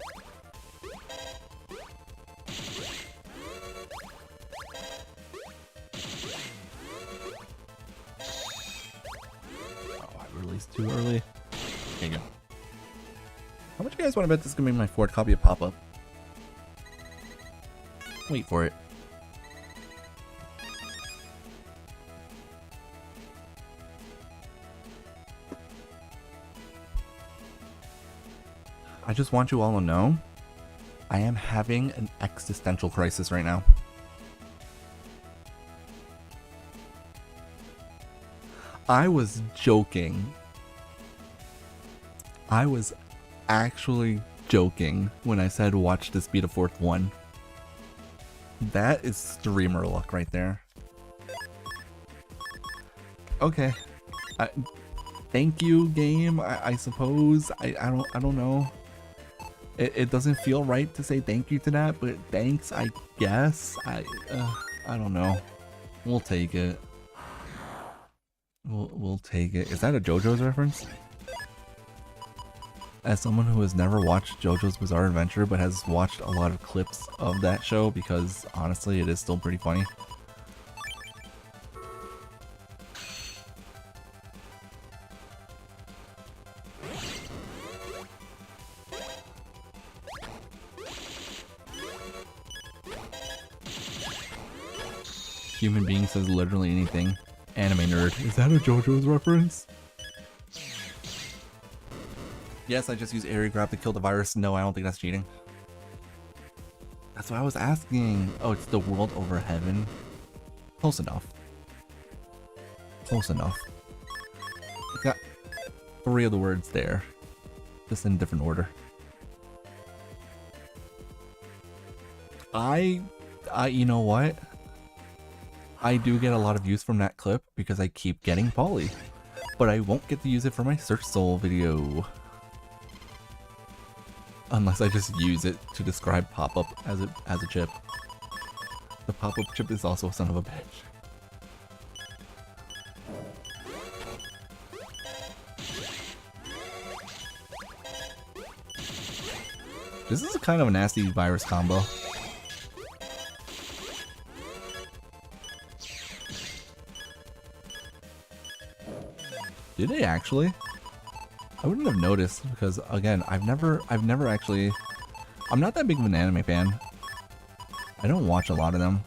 Too early. There you go. How much you guys want to bet this is gonna be my fourth copy of Pop-Up? Wait for it. I just want you all to know, I am having an existential crisis right now. I was joking. I was actually joking when I said watch this be the fourth one. That is streamer luck right there. Okay. Thank you, game. I suppose. I don't know. It doesn't feel right to say thank you to that, but thanks, I guess. I don't know. We'll take it. We'll take it. Is that a JoJo's reference? As someone who has never watched JoJo's Bizarre Adventure but has watched a lot of clips of that show because honestly it is still pretty funny. Human being says literally anything. Anime nerd. Is that a JoJo's reference? Yes, I just used Air Grab to kill the virus. No, I don't think that's cheating. That's what I was asking. Oh, it's the world over heaven. Close enough. Close enough. It's got 3 of the words there. Just in a different order. You know what? I do get a lot of use from that clip because I keep getting Polly. But I won't get to use it for my Search Soul video. Unless I just use it to describe Pop-Up as a chip. The Pop-Up chip is also a son of a bitch. This is a kind of a nasty virus combo. Did they actually? I wouldn't have noticed because again, I've never actually. I'm not that big of an anime fan. I don't watch a lot of them.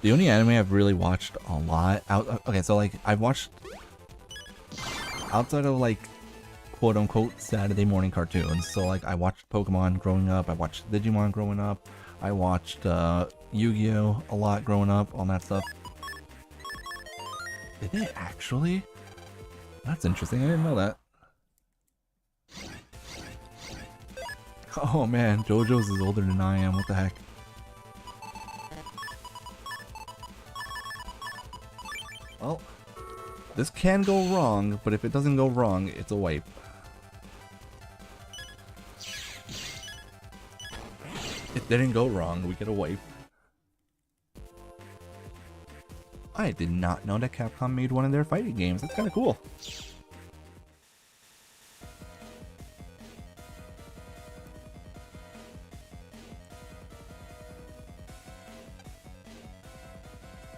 The only anime I've really watched a lot okay, so like I've watched outside of like quote unquote Saturday morning cartoons. So like I watched Pokemon growing up, I watched Digimon growing up, I watched Yu-Gi-Oh! A lot growing up, all that stuff. Did they actually? That's interesting, I didn't know that. Oh man, JoJo's is older than I am, what the heck. Well, this can go wrong, but if it doesn't go wrong, it's a wipe. It didn't go wrong, we get a wipe. I did not know that Capcom made one of their fighting games. That's kind of cool.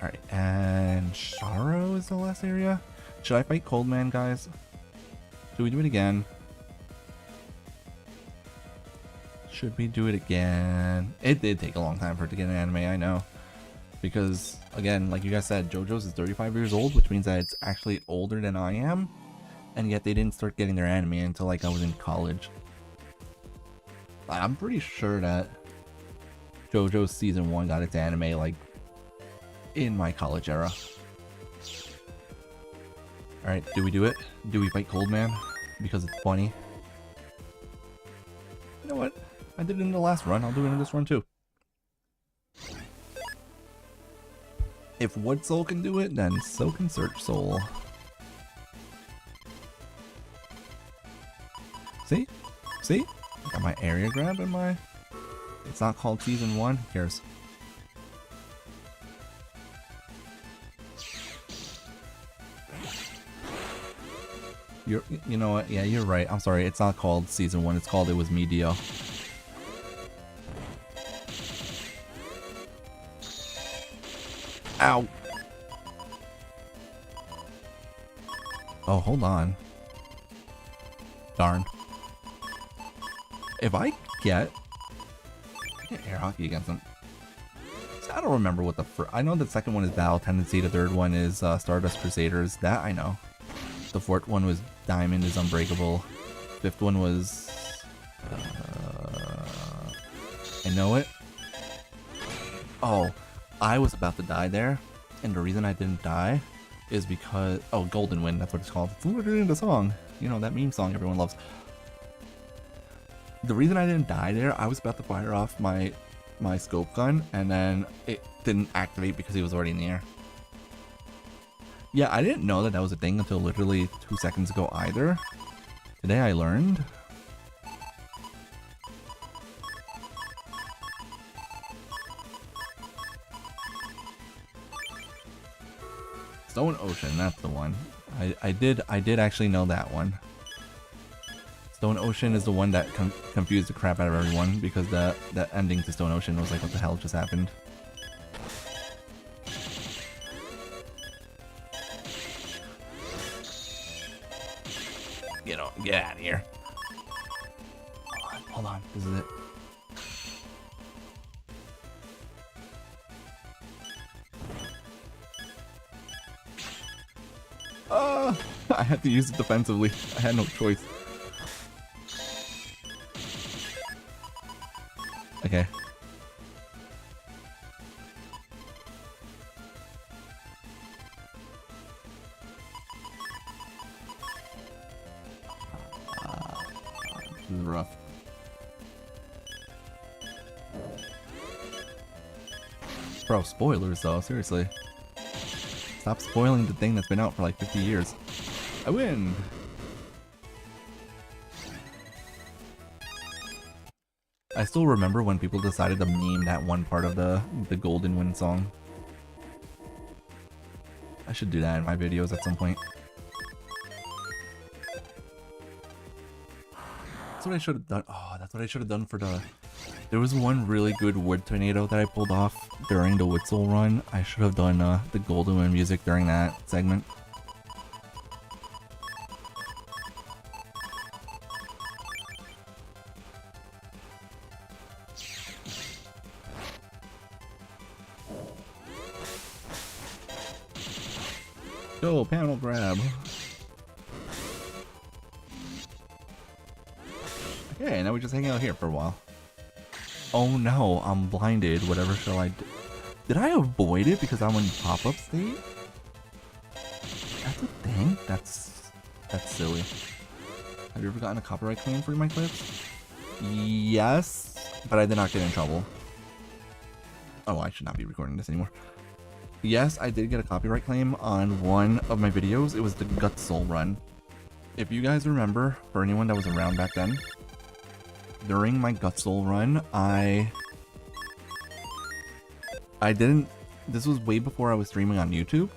Alright, and Sharo is the last area. Should I fight Coldman, guys? Should we do it again? Should we do it again? It did take a long time for it to get an anime, I know. Because, again, like you guys said, JoJo's is 35 years old, which means that it's actually older than I am. And yet they didn't start getting their anime until like I was in college. I'm pretty sure that JoJo's season 1 got its anime like in my college era. Alright, do we do it? Do we fight Coldman? Because it's funny. You know what? I did it in the last run, I'll do it in this run too. If Wood Soul can do it, then so can Search Soul. See? See? I got my area grab and my... It's not called Season 1, who cares? You know what? Yeah, you're right. I'm sorry. It's not called Season 1. It's called It Was Medio. Ow! Oh, hold on. Darn. If I get air hockey against them. So I don't remember what the I know the second one is Battle Tendency. The third one is Stardust Crusaders. That I know. The fourth one was Diamond is Unbreakable. Fifth one was... I know it. Oh, I was about to die there. And the reason I didn't die is because... Oh, Golden Wind, that's what it's called. It's literally in the song. You know, that meme song everyone loves. The reason I didn't die there, I was about to fire off my scope gun, and then it didn't activate because he was already in the air. Yeah, I didn't know that that was a thing until literally 2 seconds ago either. Today I learned. Stone Ocean, that's the one. I did actually know that one. Stone Ocean is the one that confused the crap out of everyone because that ending to Stone Ocean was like, what the hell just happened? Get out of here. Hold on, this is it. I had to use it defensively. I had no choice. Okay. This is rough. Bro, spoilers though, seriously. Stop spoiling the thing that's been out for like 50 years. I win! I still remember when people decided to meme that one part of the Golden Wind song. I should do that in my videos at some point. what I should have done. Oh, that's what I should have done for the... There was one really good wood tornado that I pulled off during the Wood Soul run. I should have done the Golden Wind music during that segment. Go, panel grab. Okay, now we just hang out here for a while. Oh no, I'm blinded. Whatever shall I do? Did I avoid it because I'm in pop-up state? That's a thing? That's silly. Have you ever gotten a copyright claim for my clips? Yes, but I did not get in trouble. Oh, I should not be recording this anymore. Yes, I did get a copyright claim on one of my videos. It was the Gut Soul run. If you guys remember, for anyone that was around back then, during my Gut Soul run, I didn't... This was way before I was streaming on YouTube.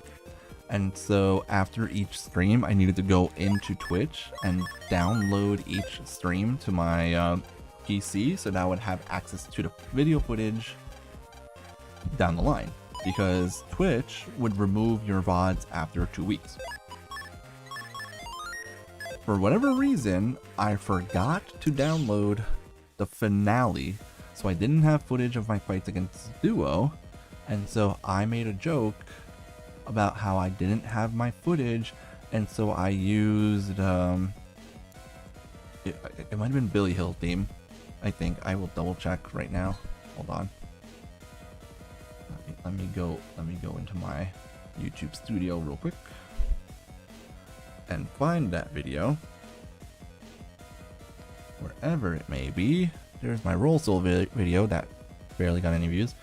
And so after each stream, I needed to go into Twitch and download each stream to my PC so that I would have access to the video footage down the line. Because Twitch would remove your VODs after 2 weeks. For whatever reason, I forgot to download the finale, so I didn't have footage of my fights against Duo, and so I made a joke about how I didn't have my footage, and so I used, it might have been Billy Hill theme, I think. I will double check right now. Hold on. Let me go into my YouTube studio real quick and find that video wherever it may be. There's my Roll Soul video that barely got any views.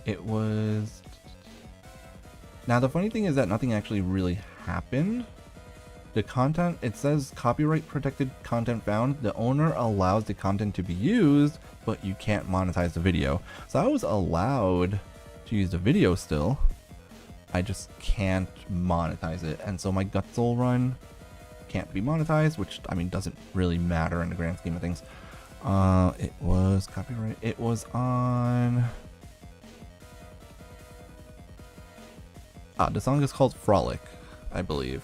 It was... Now the funny thing is that nothing actually really happened. The content, it says copyright protected content found. The owner allows the content to be used, but you can't monetize the video. So I was allowed to use the video still. I just can't monetize it. And so my Gut Soul run can't be monetized, which, I mean, doesn't really matter in the grand scheme of things. It was copyright. It was on... the song is called Frolic, I believe.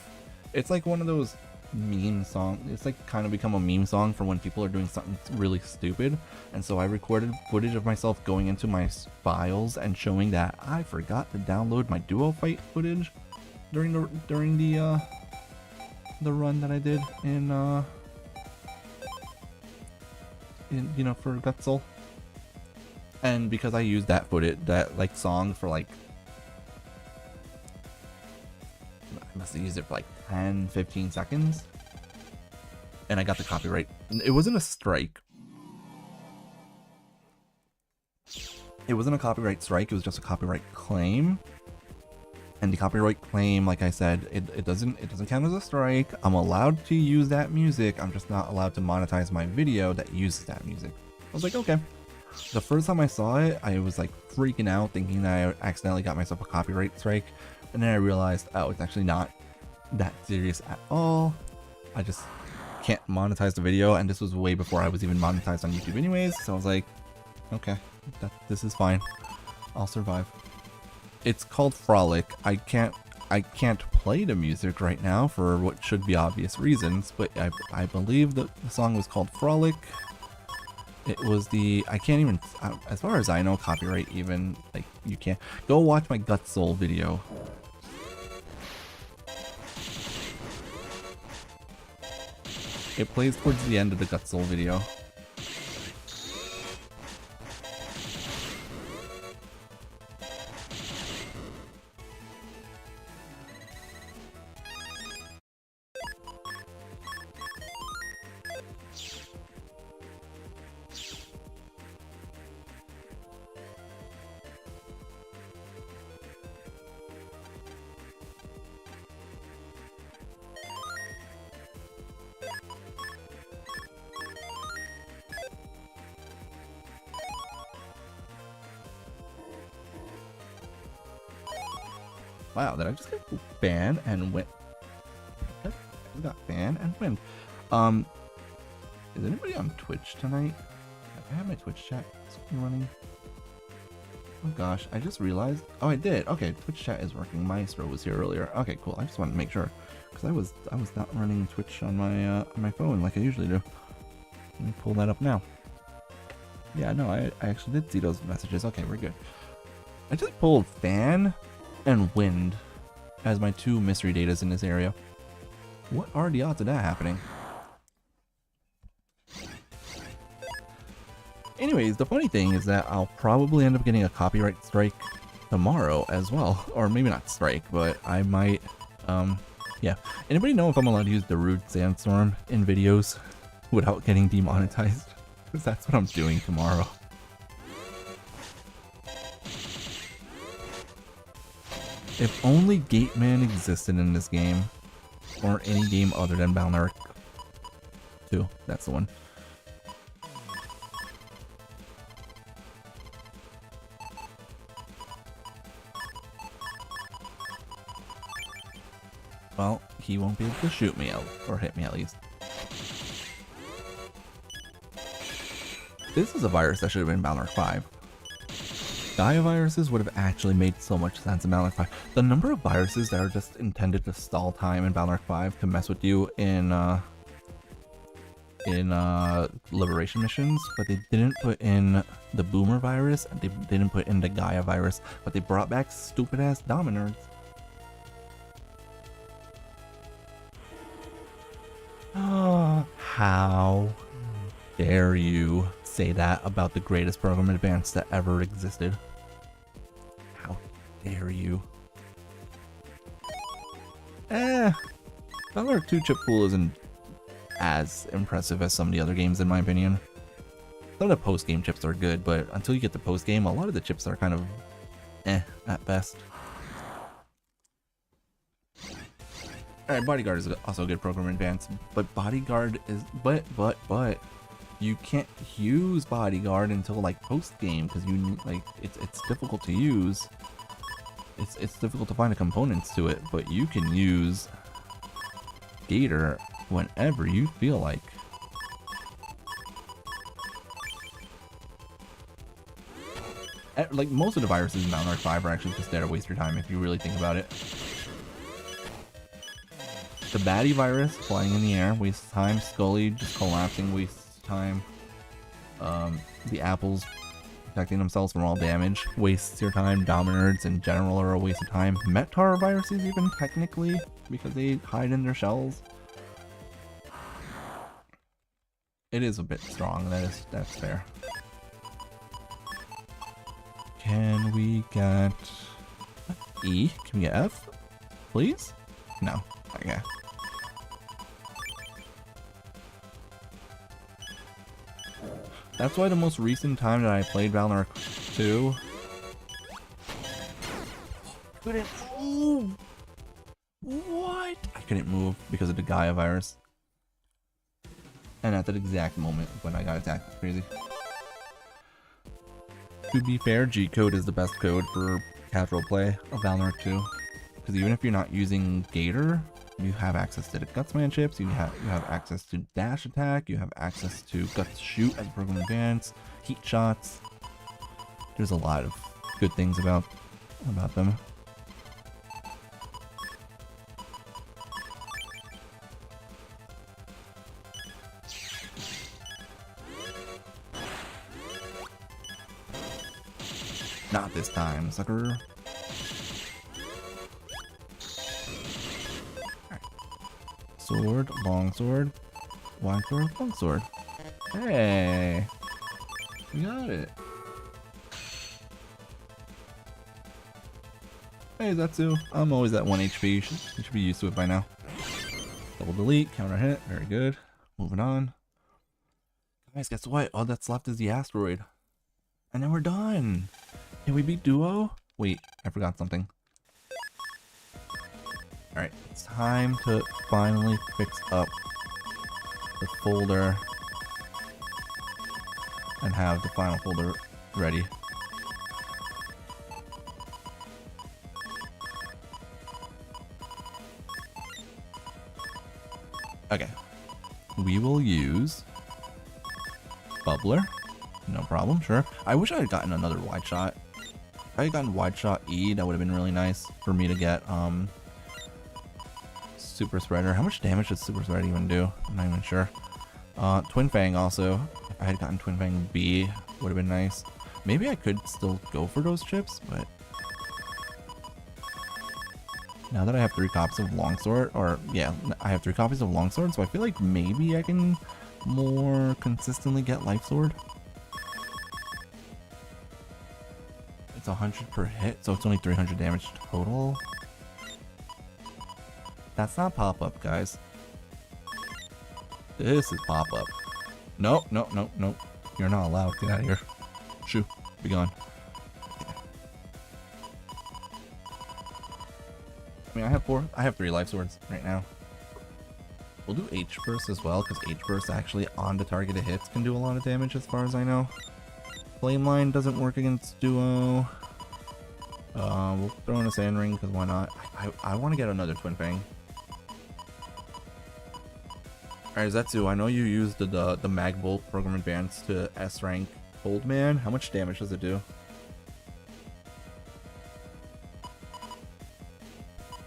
It's like one of those meme songs. It's like kind of become a meme song for when people are doing something really stupid. And so I recorded footage of myself going into my files and showing that I forgot to download my duo fight footage during the run that I did in you know, for Gut Soul. And because I used that footage, that like song for like, I must have used it for like 10-15 seconds, and I got the copyright. It wasn't a strike. It wasn't a copyright strike, it was just a copyright claim. And the copyright claim, like I said, it doesn't count as a strike. I'm allowed to use that music, I'm just not allowed to monetize my video that uses that music. I was like, okay. The first time I saw it, I was like freaking out, thinking that I accidentally got myself a copyright strike. And then I realized, oh, it's actually not that serious at all. I just can't monetize the video, and this was way before I was even monetized on YouTube anyways, so I was like, okay, this is fine. I'll survive. It's called Frolic. I can't play the music right now for what should be obvious reasons, but I believe that the song was called Frolic. It was the... I can't even... as far as I know, copyright even... Like, you can't... Go watch my Gut Soul video. It plays towards the end of the Gut Soul video. Wow, did I just get banned and win? I got banned and win. Is anybody on Twitch tonight? I have my Twitch chat running. Oh gosh, I just realized. Oh, I did. Okay, Twitch chat is working. Maestro was here earlier. Okay, cool. I just wanted to make sure because I was not running Twitch on my phone like I usually do. Let me pull that up now. Yeah, no, I actually did see those messages. Okay, we're good. I just pulled fan and wind as my 2 mystery datas in this area. What are the odds of that happening? Anyways, the funny thing is that I'll probably end up getting a copyright strike tomorrow as well. Or maybe not strike, but I might, yeah. Anybody know if I'm allowed to use the Rude Sandstorm in videos without getting demonetized? Because that's what I'm doing tomorrow. If only Gateman existed in this game, or any game other than Balnark 2, that's the one. Well, he won't be able to shoot me out, or hit me at least. This is a virus that should have been Balnark 5. Gaia viruses would have actually made so much sense in Balnark 5. The number of viruses that are just intended to stall time in Balnark 5 to mess with you in liberation missions, but they didn't put in the Boomer virus, and they didn't put in the Gaia virus, but they brought back stupid ass Dominards. Oh, how dare you say that about the greatest program advance that ever existed? How dare you? Balnark 2 chip pool isn't as impressive as some of the other games in my opinion. Some of the post-game chips are good, but until you get the post-game, a lot of the chips are kind of at best. Alright, Bodyguard is also a good program advance, but Bodyguard is, but you can't use Bodyguard until like post-game, because you, like, it's difficult to use. It's difficult to find the components to it, but you can use Gator whenever you feel like. Like, most of the viruses in Balnark 5 are actually just there to waste your time if you really think about it. The baddie virus, flying in the air, wastes time. Scully just collapsing, wastes time. The apples protecting themselves from all damage, wastes your time. Dominards in general are a waste of time. Metar viruses even, technically, because they hide in their shells. It is a bit strong, that's fair. Can we get E? Can we get F? Please? No. Okay. That's why the most recent time that I played Balnark 2 couldn't move. What? I couldn't move because of the Gaia virus. And at that exact moment when I got attacked, it's crazy. To be fair, G-code is the best code for casual play of Balnark 2. Because even if you're not using Gator, you have access to the Gutsman chips, you have access to dash attack, you have access to Guts shoot as a program advance, heat shots. There's a lot of good things about them. Not this time, sucker. Sword, long sword, wide sword, long sword. Hey, we got it. Hey, Zetsu, I'm always at 1 HP. You should be used to it by now. Double delete, counter hit, very good. Moving on. Guys, guess what? All that's left is the asteroid. And then we're done. Can we beat Duo? Wait, I forgot something. Alright, it's time to finally fix up the folder and have the final folder ready. Okay, we will use Bubbler. No problem, sure. I wish I had gotten another wide shot. If I had gotten wide shot E, that would have been really nice for me to get Super Spreader. How much damage does Super Spreader even do? I'm not even sure. Twin Fang also. If I had gotten Twin Fang B, would have been nice. Maybe I could still go for those chips, but now that I have 3 copies of Longsword, or yeah, I have 3 copies of Longsword, so I feel like maybe I can more consistently get Life Sword. It's 100 per hit, so it's only 300 damage total. That's not pop-up, guys. This is pop-up. Nope, nope, nope, nope. You're not allowed. Get out of here. Shoo. Be gone. I mean, I have 3 life swords right now. We'll do H-Burst as well, because H-Burst actually on the targeted hits can do a lot of damage as far as I know. Flame Line doesn't work against Duo. We'll throw in a Sand Ring, because why not? I want to get another Twin Fang. Alright, Zetsu, I know you used the Mag Bolt Program Advance to S rank Old Man. How much damage does it do?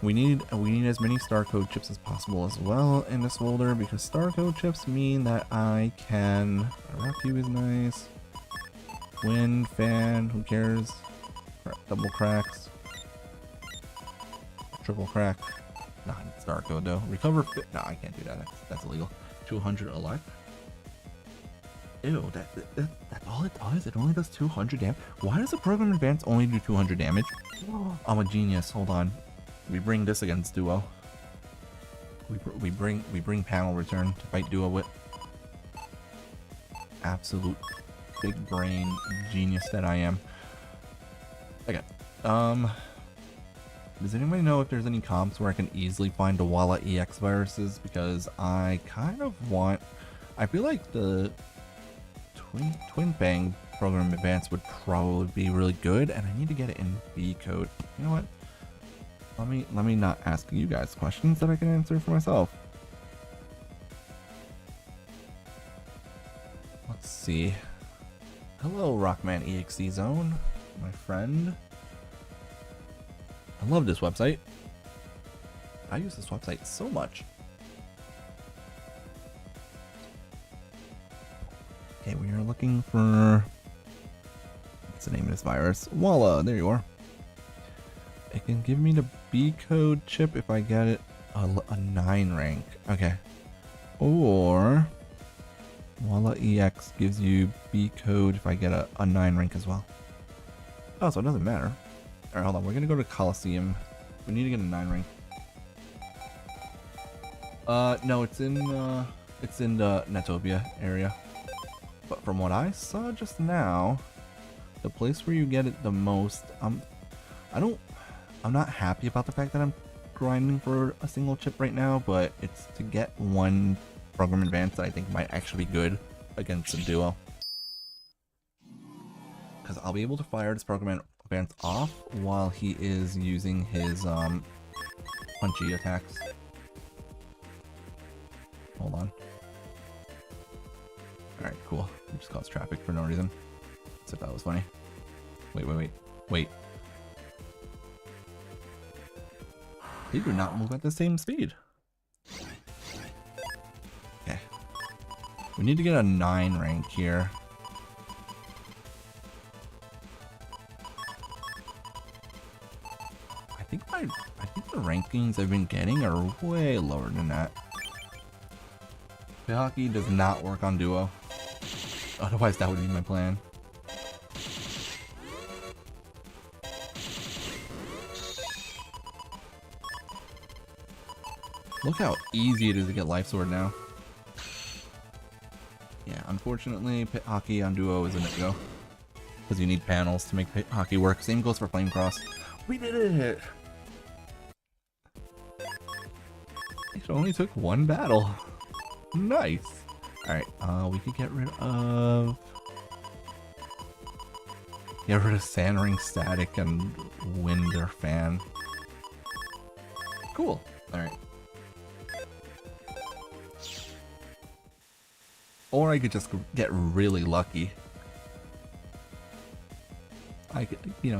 We need as many Star Code chips as possible as well in this folder, because Star Code chips mean that I can... Rock Cube is nice. Wind, Fan, who cares? Double cracks. Triple crack. Not Star Code though. Recover fit. No, I can't do that. That's illegal. 200 elect. Ew, that's all it does? It only does 200 damage? Why does the Program Advance only do 200 damage? I'm a genius. Hold on. We bring this against Duo. We bring Panel Return to fight Duo with. Absolute big brain genius that I am. Okay. Does anybody know if there's any comps where I can easily find the Walla EX viruses? Because I kind of want... I feel like the Twin Fang Program Advance would probably be really good, and I need to get it in B code. You know what? Let me not ask you guys questions that I can answer for myself. Let's see. Hello, Rockman EXE Zone, my friend. I love this website. I use this website so much. Okay, we are looking for... What's the name of this virus? Walla, there you are. It can give me the B code chip if I get it a 9 rank. Okay. Or Walla EX gives you B code if I get a 9 rank as well. Oh, so it doesn't matter. Alright, hold on. We're gonna go to Coliseum. We need to get a 9 rank. No, it's in the Netopia area. But from what I saw just now, the place where you get it the most, I'm not happy about the fact that I'm grinding for a single chip right now, but it's to get one Program Advance that I think might actually be good against the Duo. Because I'll be able to fire this Program Advance off while he is using his punchy attacks. Hold on. Alright, cool. We just caused traffic for no reason. As if that was funny. Wait. They do not move at the same speed. Okay. We need to get a 9 rank here. I think the rankings I've been getting are way lower than that. Pit Hockey does not work on Duo. Otherwise, that would be my plan. Look how easy it is to get Life Sword now. Yeah, unfortunately, Pit Hockey on Duo is a no-go. Because you need panels to make Pit Hockey work. Same goes for Flame Cross. We did it! It only took 1 battle. Nice! Alright, we could get rid of... Sand Ring Static and Wind or Fan. Cool. Alright. Or I could just get really lucky.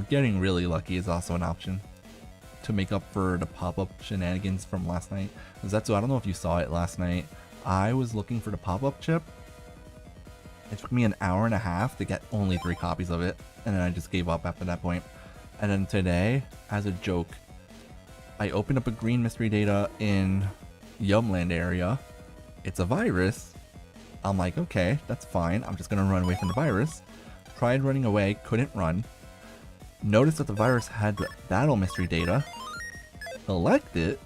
Getting really lucky is also an option to make up for the pop-up shenanigans from last night. Zetsu, I don't know if you saw it last night. I was looking for the pop-up chip. It took me an hour and a half to get only 3 copies of it, and then I just gave up after that point. And then today, as a joke, I opened up a green mystery data in Yumland area. It's a virus. I'm like, okay, that's fine. I'm just gonna run away from the virus. Tried running away, couldn't run. Noticed that the virus had battle mystery data. Select it.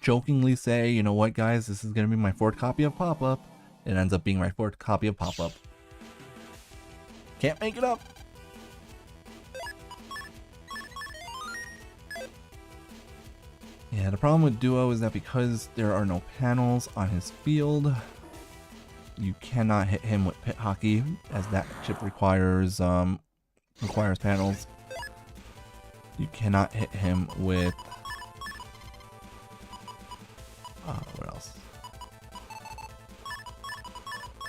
Jokingly say, you know what guys, this is gonna be my 4th copy of Pop-Up. It ends up being my 4th copy of Pop-Up. Can't make it up. Yeah, the problem with Duo is that because there are no panels on his field, you cannot hit him with Pit Hockey, as that chip requires panels. You cannot hit him with what else?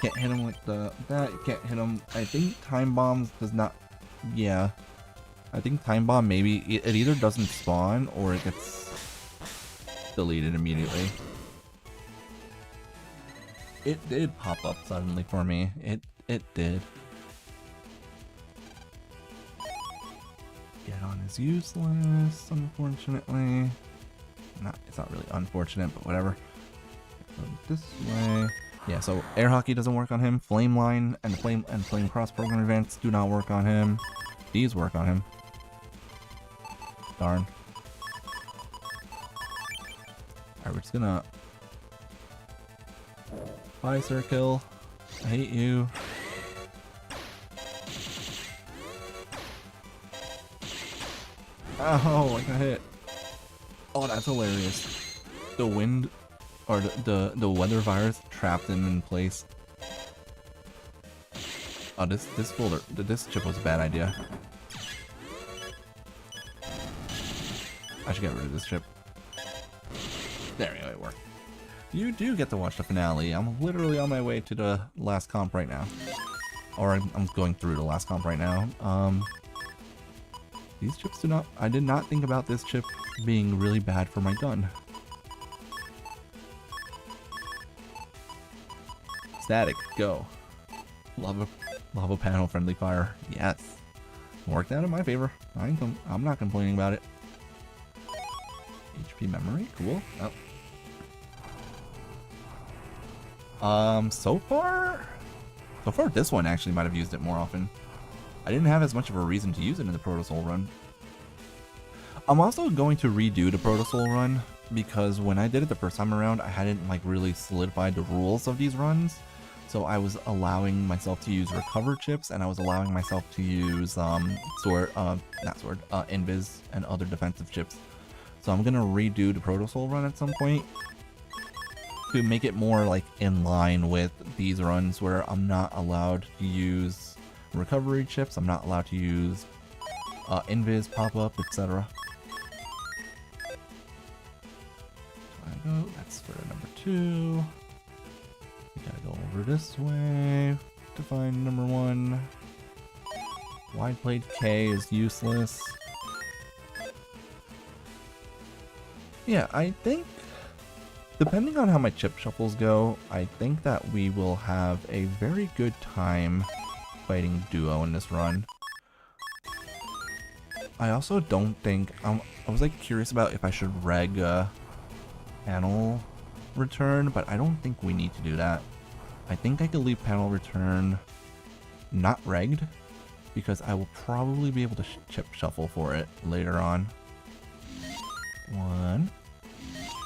Can't hit him with that. You can't hit him. I think Time Bombs does not. Yeah, I think Time Bomb maybe it either doesn't spawn or it gets deleted immediately. It did pop up suddenly for me. It did. Get on is useless, unfortunately. It's not really unfortunate, but whatever. Go this way. Yeah, so air hockey doesn't work on him. Flame line and flame cross program events do not work on him. These work on him. Darn. Alright, we're just gonna bye, Circle. I hate you. Oh, I got hit. Oh, that's hilarious. The wind, or the weather virus trapped him in place. Oh, this chip was a bad idea. I should get rid of this chip. There we go, it worked. You do get to watch the finale. I'm literally on my way to the last comp right now. Or I'm going through the last comp right now. These chips do not... I did not think about this chip being really bad for my gun. Static, go. Lava panel friendly fire. Yes. Worked out in my favor. I'm not complaining about it. HP memory, cool. Oh. So far this one actually might have used it more often. I didn't have as much of a reason to use it in the Proto Soul run. I'm also going to redo the Proto Soul run because when I did it the first time around, I hadn't like really solidified the rules of these runs. So I was allowing myself to use recover chips, and I was allowing myself to use invis and other defensive chips. So I'm gonna redo the Proto Soul run at some point to make it more like in line with these runs where I'm not allowed to use recovery chips, I'm not allowed to use invis, pop-up, etc. That's for number 2. We gotta go over this way to find number 1. Wide blade K is useless. Yeah, I think, depending on how my chip shuffles go, I think that we will have a very good time fighting Duo in this run. I also don't think... I was like curious about if I should reg panel return, but I don't think we need to do that. I think I could leave panel return not regged, because I will probably be able to chip shuffle for it later on. 1,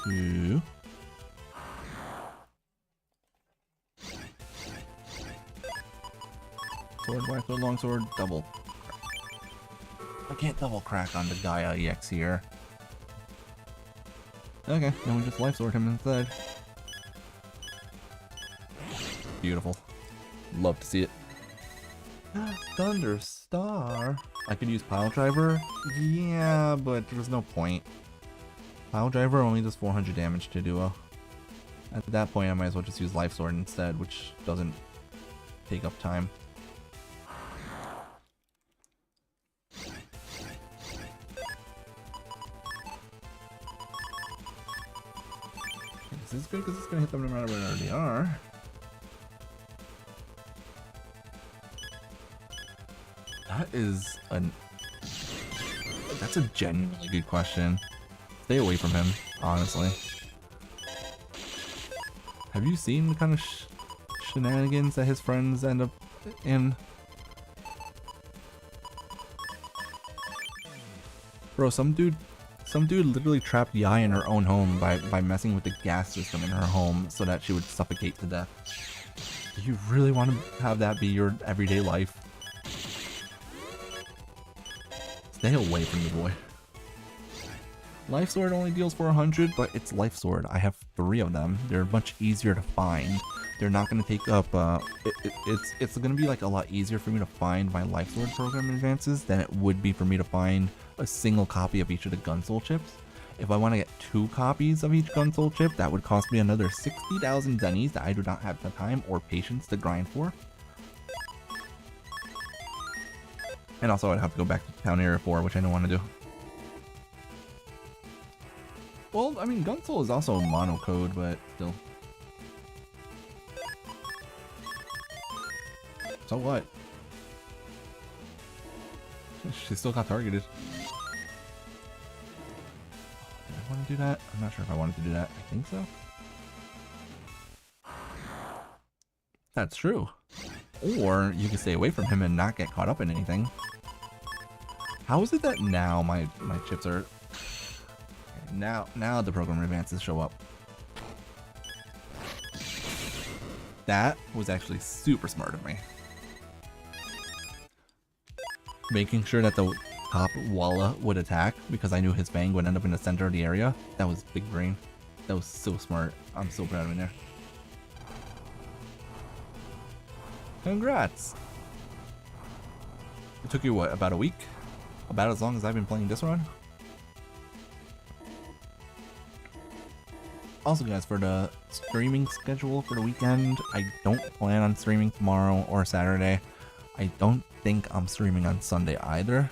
2... Sword, rifle, longsword, double. I can't double crack on the Gaia EX here. Okay, then we just life sword him instead. Beautiful. Love to see it. Thunder Star. I could use Pile Driver. Yeah, but there's no point. Pile Driver only does 400 damage to Duo. At that point, I might as well just use Life Sword instead, which doesn't take up time. This is good because it's going to hit them no matter where they are. That's a genuinely good question. Stay away from him, honestly. Have you seen the kind of shenanigans that his friends end up in? Bro, some dude literally trapped Yai in her own home by messing with the gas system in her home so that she would suffocate to death. Do you really want to have that be your everyday life? Stay away from the boy. Life Sword only deals 400, but it's Life Sword. I have 3 of them. They're much easier to find. They're not going to take up, it's going to be like a lot easier for me to find my Life Sword program advances than it would be for me to find a single copy of each of the Gun Soul chips. If I want to get 2 copies of each Gun Soul chip, that would cost me another 60,000 zennies that I do not have the time or patience to grind for. And also I'd have to go back to Town Area 4, which I don't want to do. Well, I mean, Gun Soul is also mono code, but still. So what? She still got targeted. Did I want to do that? I'm not sure if I wanted to do that. I think so. That's true. Or you can stay away from him and not get caught up in anything. How is it that now my chips are... Now the program advances show up. That was actually super smart of me. Making sure that the top Walla would attack because I knew his Fang would end up in the center of the area. That was big brain. That was so smart. I'm so proud of me there. Congrats! It took you what, about a week? About as long as I've been playing this run? Also guys, for the streaming schedule for the weekend, I don't plan on streaming tomorrow or Saturday. I don't think I'm streaming on Sunday either.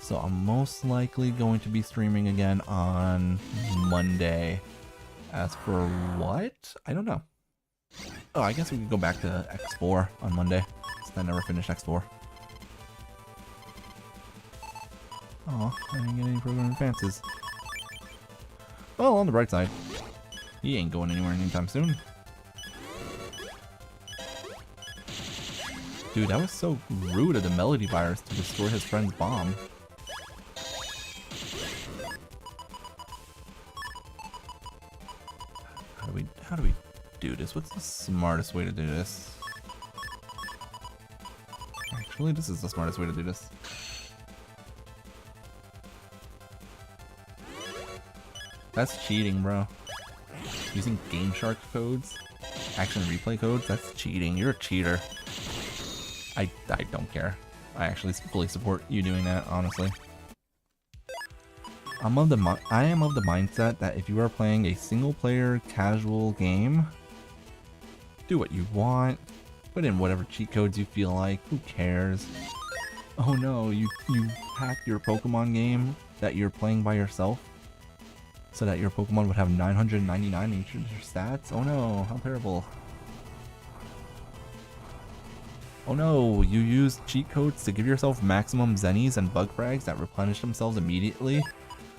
So I'm most likely going to be streaming again on Monday. As for what? I don't know. Oh, I guess we could go back to X4 on Monday, since I never finished X4. Oh, I didn't get any program advances. Well, on the bright side, he ain't going anywhere anytime soon. Dude, that was so rude of the Melody Virus to destroy his friend's bomb. How do we do this? What's the smartest way to do this? Actually, this is the smartest way to do this. That's cheating, bro. Using Game Shark codes, action replay codes, that's cheating. You're a cheater. I don't care. I actually fully support you doing that, honestly. I am of the mindset that if you are playing a single-player casual game, do what you want, put in whatever cheat codes you feel like, who cares? Oh no, you hacked your Pokemon game that you're playing by yourself so that your Pokemon would have 999 in each of your stats? Oh no, how terrible. Oh no, you used cheat codes to give yourself maximum zennies and bug frags that replenish themselves immediately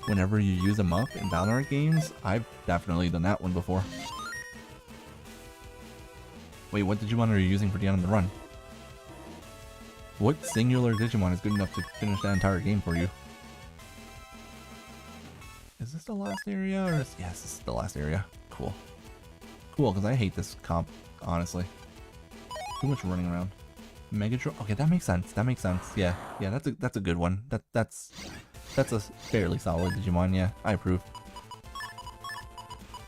whenever you use them up in Valorant games? I've definitely done that one before. Wait, what Digimon are you using for the end of the run? What singular Digimon is good enough to finish that entire game for you? Is this the last area? Or yes, this is the last area. Cool. Cool, because I hate this comp, honestly. Too much running around. Megatron. Okay, that makes sense. That makes sense. Yeah, that's a good one. That's a fairly solid Digimon. Yeah, I approve.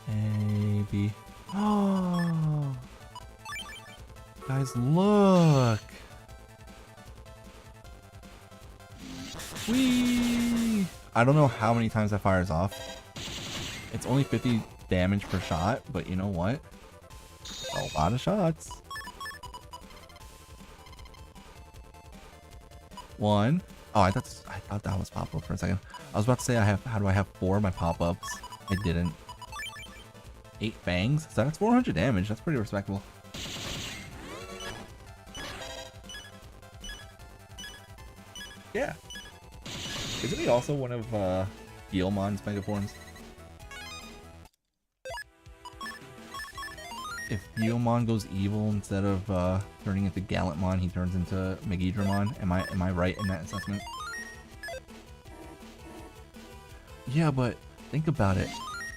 A, B. Oh, guys, look. Whee! I don't know how many times that fires off. It's only 50 damage per shot, but you know what? A lot of shots. One. Oh, I thought that was pop-up for a second. I was about to say how do I have 4 of my pop-ups? I didn't. 8 fangs? So that's 400 damage. That's pretty respectable. Yeah. Isn't he also one of Guilmon's Megaforms? If Guilmon goes evil instead of turning into Gallantmon, he turns into Megidramon. Am I right in that assessment? Yeah, but think about it.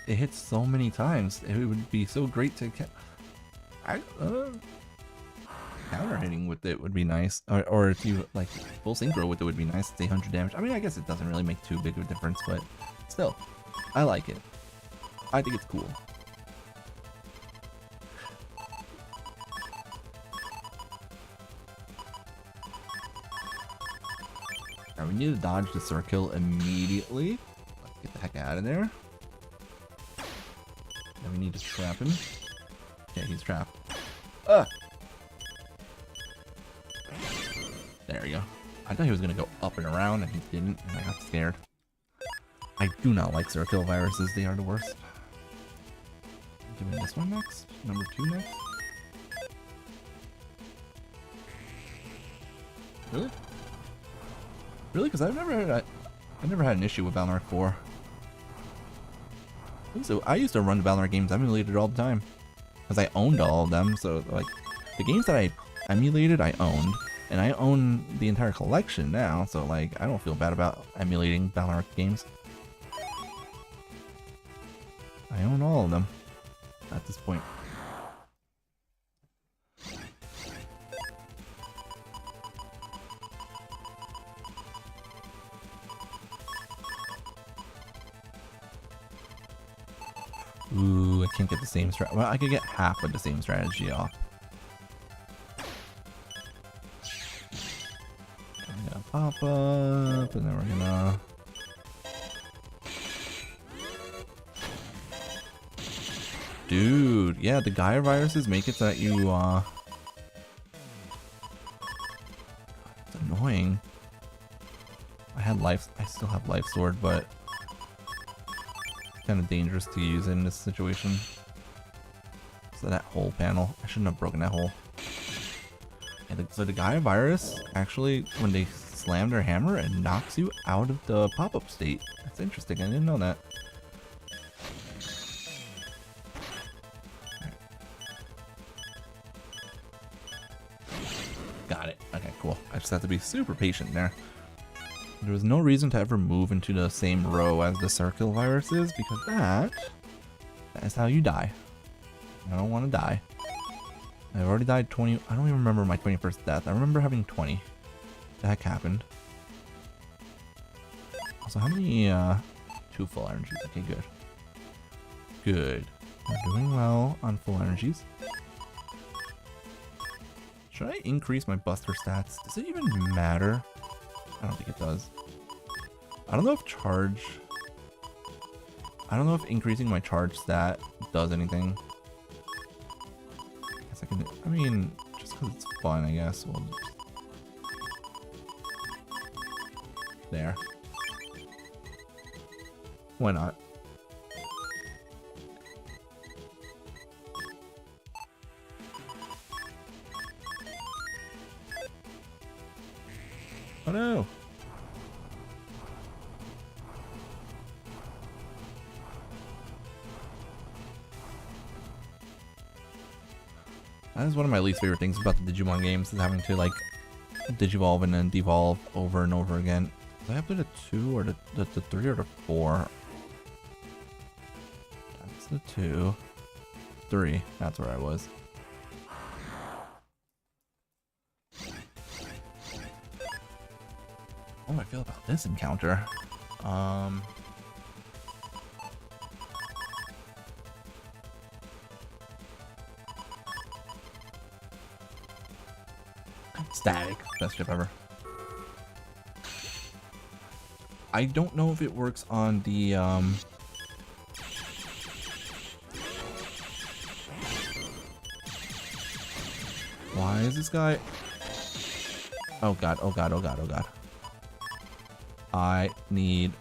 It hits so many times. It would be so great to counter hitting with it would be nice. Or if you like full synchro with it would be nice. It's 800 damage. I mean, I guess it doesn't really make too big of a difference, but still, I like it. I think it's cool. Alright, we need to dodge the circle immediately. Let's get the heck out of there. Then we need to trap him. Okay, he's trapped. There we go. I thought he was gonna go up and around, and he didn't, and I got scared. I do not like circle viruses. They are the worst. Doing this one next. Number 2 next. Really? Really? Because I've never had an issue with Balnark 4. So I used to run Balnark games emulated all the time, because I owned all of them. So like the games that I emulated, I owned, and I own the entire collection now. So like I don't feel bad about emulating Balnark games. I own all of them at this point. Ooh, I can't get the same strat. Well, I could get half of the same strategy off. I'm gonna pop up, and then we're gonna... Dude, yeah, the Gaia viruses make it so that you, it's annoying. I still have Life Sword, but kind of dangerous to use in this situation. So that hole panel, I shouldn't have broken that hole. And so the Gaia virus, actually, when they slam their hammer, it knocks you out of the pop-up state. That's interesting, I didn't know that. Got it. Okay, cool. I just have to be super patient there. There was no reason to ever move into the same row as the circle viruses, because that is how you die. I don't want to die. I've already died 20. I don't even remember my 21st death. I remember having 20. The heck happened? Also, how many 2 full energies? Okay, good. Good. We're doing well on full energies. Should I increase my buster stats? Does it even matter? I don't think it does. I don't know if increasing my charge stat does anything. Guess I can. I mean, just because it's fun, I guess. We'll just... There. Why not? Oh no! That is one of my least favorite things about the Digimon games, is having to like digivolve and then devolve over and over again. Do I have to do the 2 or the 3 or the 4? That's the 2. 3. That's where I was. What do I feel about this encounter? Static. Best ship ever. I don't know if it works on the Why is this guy... Oh god, oh god, oh god, oh god. I need...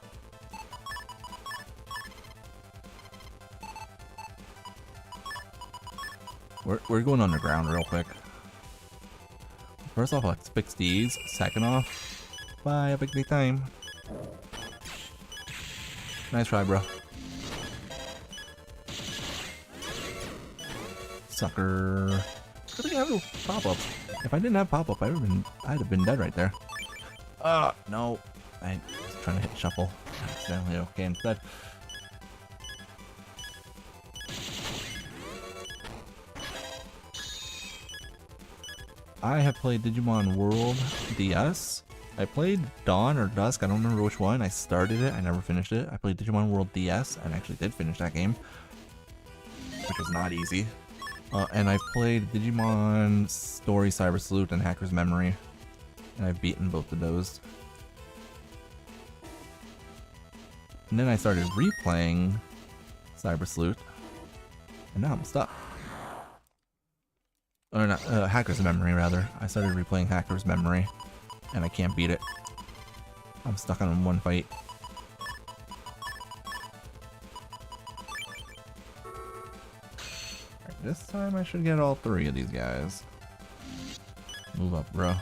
We're going underground real quick. First off, let's fix these. Second off, bye, have a good time. Nice try, bro. Sucker. I think I have a pop-up. If I didn't have pop-up, I'd have been dead right there. No. I was trying to hit shuffle. Accidentally, okay, instead. I have played Digimon World DS. I played Dawn or Dusk, I don't remember which one. I started it, I never finished it. I played Digimon World DS and actually did finish that game, which was not easy. And I've played Digimon Story Cyber Salute and Hacker's Memory, and I've beaten both of those. And then I started replaying Cyber Salute, and now I'm stuck. Or not, Hacker's Memory, rather. I started replaying Hacker's Memory, and I can't beat it. I'm stuck on one fight. Right, this time I should get all three of these guys. Move up, bro.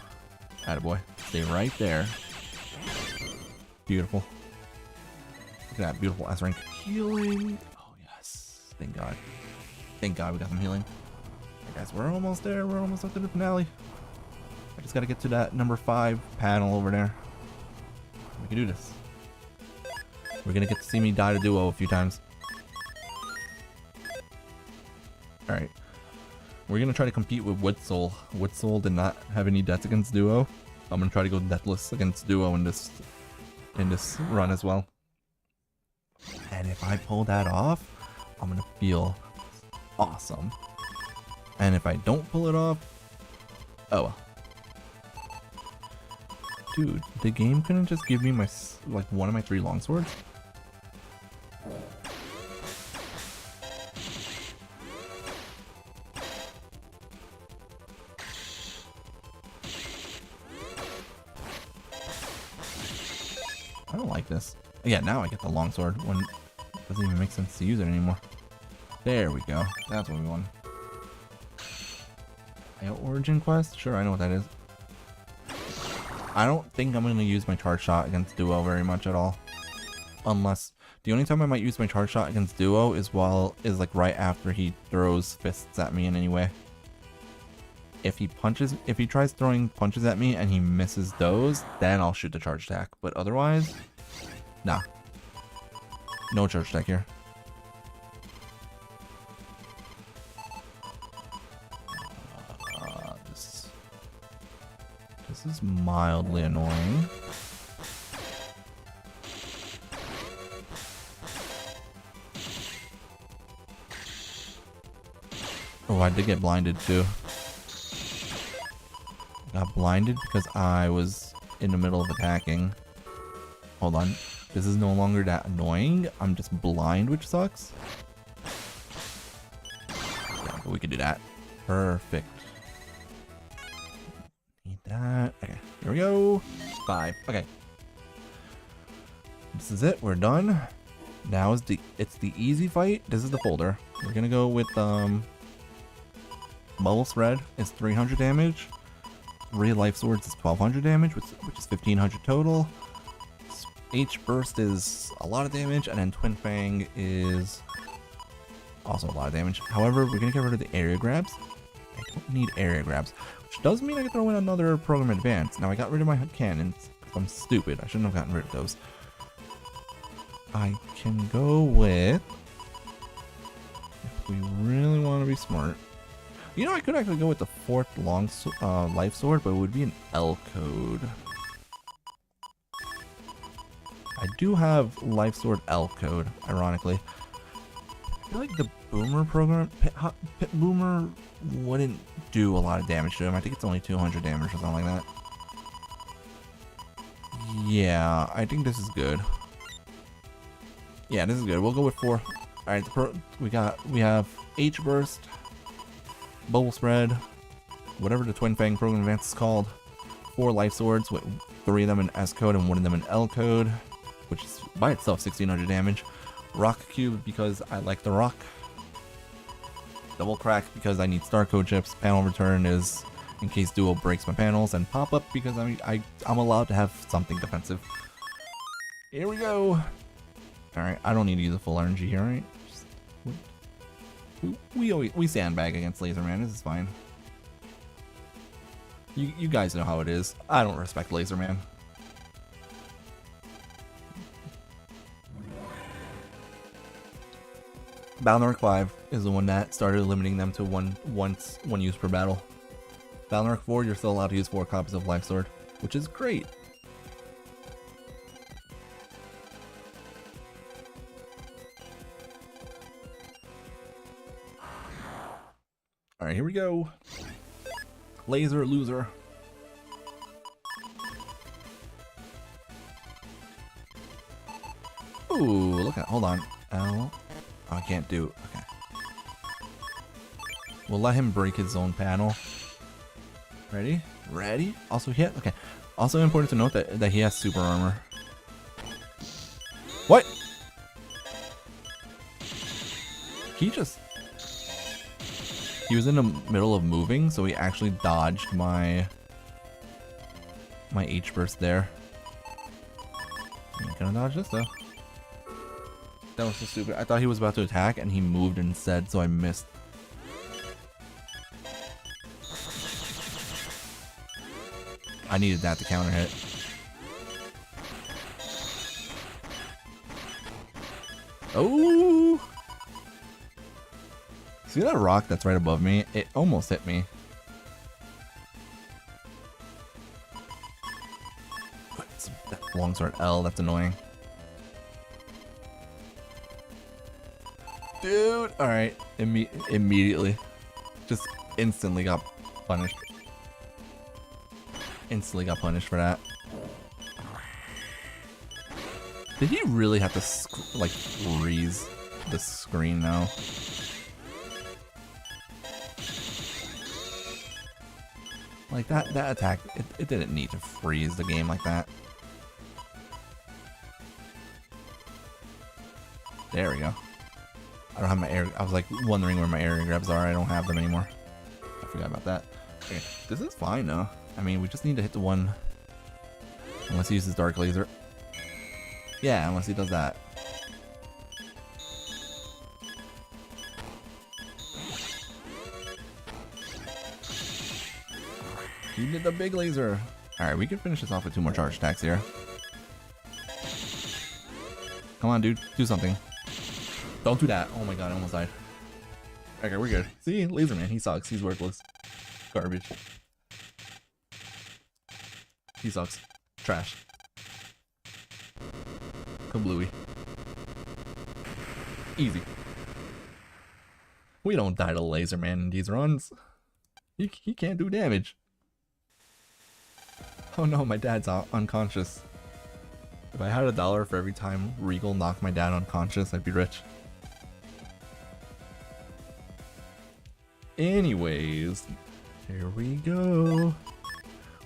Attaboy. Stay right there. Beautiful. Look at that beautiful S-rank. Healing! Oh, yes. Thank God. Thank God we got some healing. Guys, we're almost there. We're almost up to the finale. I just gotta get to that number 5 panel over there. We can do this. We're gonna get to see me die to Duo a few times. Alright. We're gonna try to compete with Wood Soul. Wood Soul did not have any deaths against Duo. I'm gonna try to go deathless against Duo in this run as well. And if I pull that off, I'm gonna feel awesome. And if I don't pull it off, oh well. Dude, the game couldn't just give me my, like, one of my 3 longswords? I don't like this. Yeah, now I get the longsword when it doesn't even make sense to use it anymore. There we go. That's what we want. Origin quest? Sure, I know what that is. I don't think I'm going to use my charge shot against Duo very much at all. Unless, the only time I might use my charge shot against Duo is like right after he throws fists at me in any way. If he tries throwing punches at me and he misses those, then I'll shoot the charge attack. But otherwise, nah. No charge attack here. This is mildly annoying. Oh, I did get blinded too. Got blinded because I was in the middle of attacking. Hold on. This is no longer that annoying. I'm just blind, which sucks. Yeah, but we could do that. Perfect. That. Okay, here we go. 5. Okay. This is it. We're done. Now it's the easy fight. This is the folder. We're gonna go with Bubble Spread is 300 damage. 3 Life Swords is 1200 damage, which is 1500 total. H Burst is a lot of damage, and then Twin Fang is also a lot of damage. However, we're gonna get rid of the area grabs. I don't need area grabs, which does mean I can throw in another program advance. Now I got rid of my cannons because I'm stupid. I shouldn't have gotten rid of those. I can go with, if we really want to be smart, you know, I could actually go with the 4th life sword, but it would be an L code. I do have life sword L code, ironically. I feel like the Boomer program, Pit Boomer, wouldn't do a lot of damage to him. I think it's only 200 damage or something like that. Yeah, I think this is good. Yeah, this is good. We'll go with 4. Alright, we have H Burst, Bubble Spread, whatever the Twin Fang Program Advance is called. 4 life swords with 3 of them in S code and 1 of them in L code, which is by itself 1600 damage. Rock cube because I like the rock. Double crack because I need star code chips. Panel return is in case duo breaks my panels, and pop up because I'm allowed to have something defensive. Here we go. All right, I don't need to use a full RNG here, right? We sandbag against Laser Man. This is fine. You guys know how it is. I don't respect Laser Man. Balnark 5 is the one that started limiting them to one use per battle. Balnark 4, you're still allowed to use 4 copies of Life Sword, which is great. Alright, here we go. Laser loser. Ooh, look at, hold on. L. Oh, I can't do, okay. We'll let him break his own panel. Ready? Ready? Also hit? Okay. Also important to note that he has super armor. What? He was in the middle of moving, so he actually dodged my H burst there. I'm not gonna dodge this though. That was so stupid. I thought he was about to attack and he moved instead, so I missed. I needed that to counter hit. Oh! See that rock that's right above me? It almost hit me. It's that longsword L, that's annoying. Dude! Alright, immediately. Just instantly got punished. Instantly got punished for that. Did he really have to, like, freeze the screen now? Like, that attack, it didn't need to freeze the game like that. There we go. I don't have my air, I was like wondering where my area grabs are. I don't have them anymore. I forgot about that. Okay, this is fine though. I mean, we just need to hit the one. Unless he uses Dark Laser. Yeah, unless he does that. He did the big laser. Alright, we can finish this off with 2 more charge attacks here. Come on, dude. Do something. Don't do that. Oh my god, I almost died. Okay, we're good. See? Laser Man, he sucks. He's worthless. Garbage. He sucks. Trash. Kablooey. Easy. We don't die to Laser Man in these runs. He can't do damage. Oh no, my dad's unconscious. If I had $1 for every time Regal knocked my dad unconscious, I'd be rich. Anyways, here we go.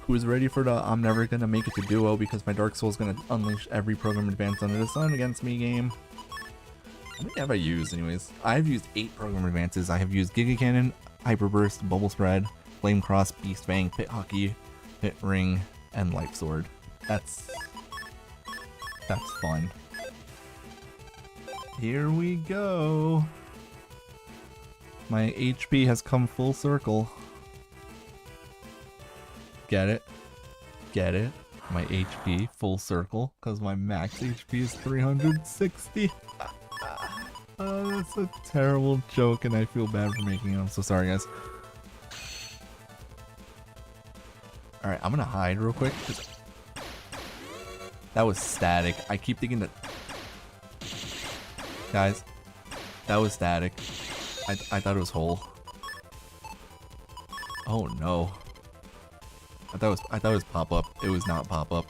Who's ready for the I'm never gonna make it to duo because my Dark Soul's gonna unleash every program advance under the sun against me game? How many have I used anyways? I've used 8 program advances. I have used Giga Cannon, Hyper Burst, Bubble Spread, Flame Cross, Beast Fang, Pit Hockey, Pit Ring, and Life Sword. That's fun. Here we go. My HP has come full circle. Get it? Get it? My HP full circle because my max HP is 360. Oh, that's a terrible joke and I feel bad for making it. I'm so sorry, guys. Alright, I'm gonna hide real quick. That was static. I keep thinking that... Guys, that was static. I thought it was whole. Oh no. I thought it was pop-up. It was not pop-up.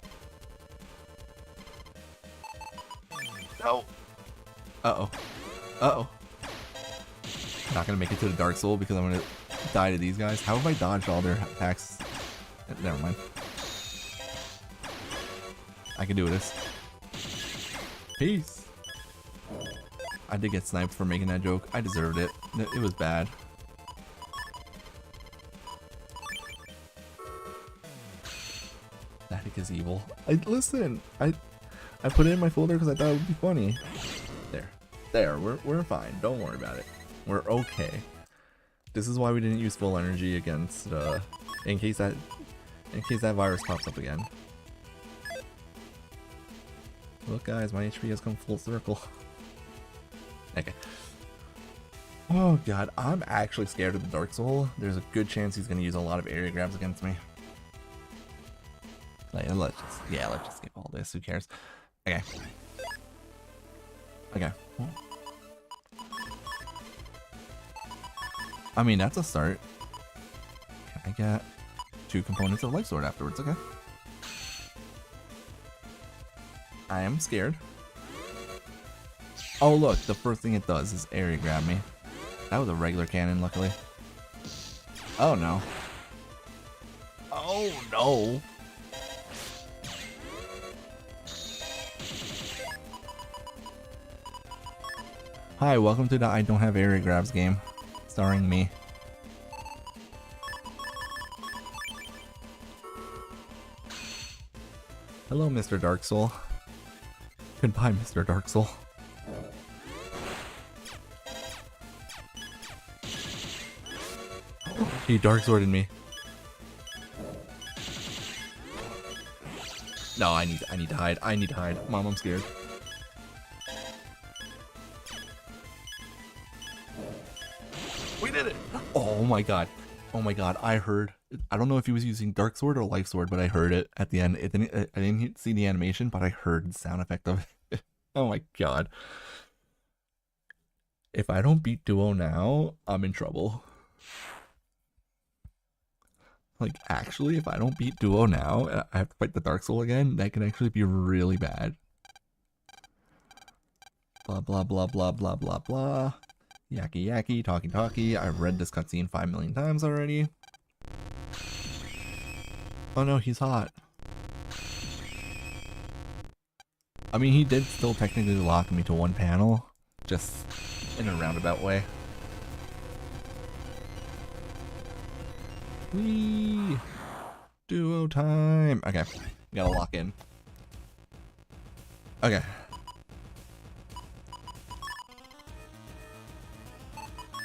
No. Uh-oh. Uh-oh. Not gonna make it to the Dark Soul because I'm gonna die to these guys. How have I dodged all their attacks? Never mind. I can do this. Peace. I did get sniped for making that joke. I deserved it. It was bad. Static is evil. Listen, I put it in my folder because I thought it would be funny. There, we're fine. Don't worry about it. We're okay. This is why we didn't use full energy against in case that virus pops up again. Look guys, my HP has come full circle. Okay. Oh god, I'm actually scared of the Dark Soul. There's a good chance he's gonna use a lot of area grabs against me. Like, let's just skip all this. Who cares? Okay. Okay. I mean, that's a start. Can I get 2 components of Life Sword afterwards? Okay. I am scared. Oh look, the first thing it does is area grab me. That was a regular cannon, luckily. Oh no. Oh no. Hi, welcome to the I Don't Have Area Grabs game, starring me. Hello, Mr. Dark Soul. Goodbye, Mr. Dark Soul. He Dark Sworded me. No, I need to hide. I need to hide. Mom, I'm scared. We did it! Oh my god. Oh my god, I heard. I don't know if he was using Dark Sword or Life Sword, but I heard it at the end. I didn't see the animation, but I heard the sound effect of it. Oh my god. If I don't beat Duo now, I'm in trouble. Like, actually, if I don't beat Duo now, I have to fight the Dark Soul again, that can actually be really bad. Blah, blah, blah, blah, blah, blah, blah. Yaki yaki, talkie talkie. I've read this cutscene 5 million times already. Oh no, he's hot. I mean, he did still technically lock me to one panel, just in a roundabout way. Whee! Duo time! Okay, we gotta lock in. Okay.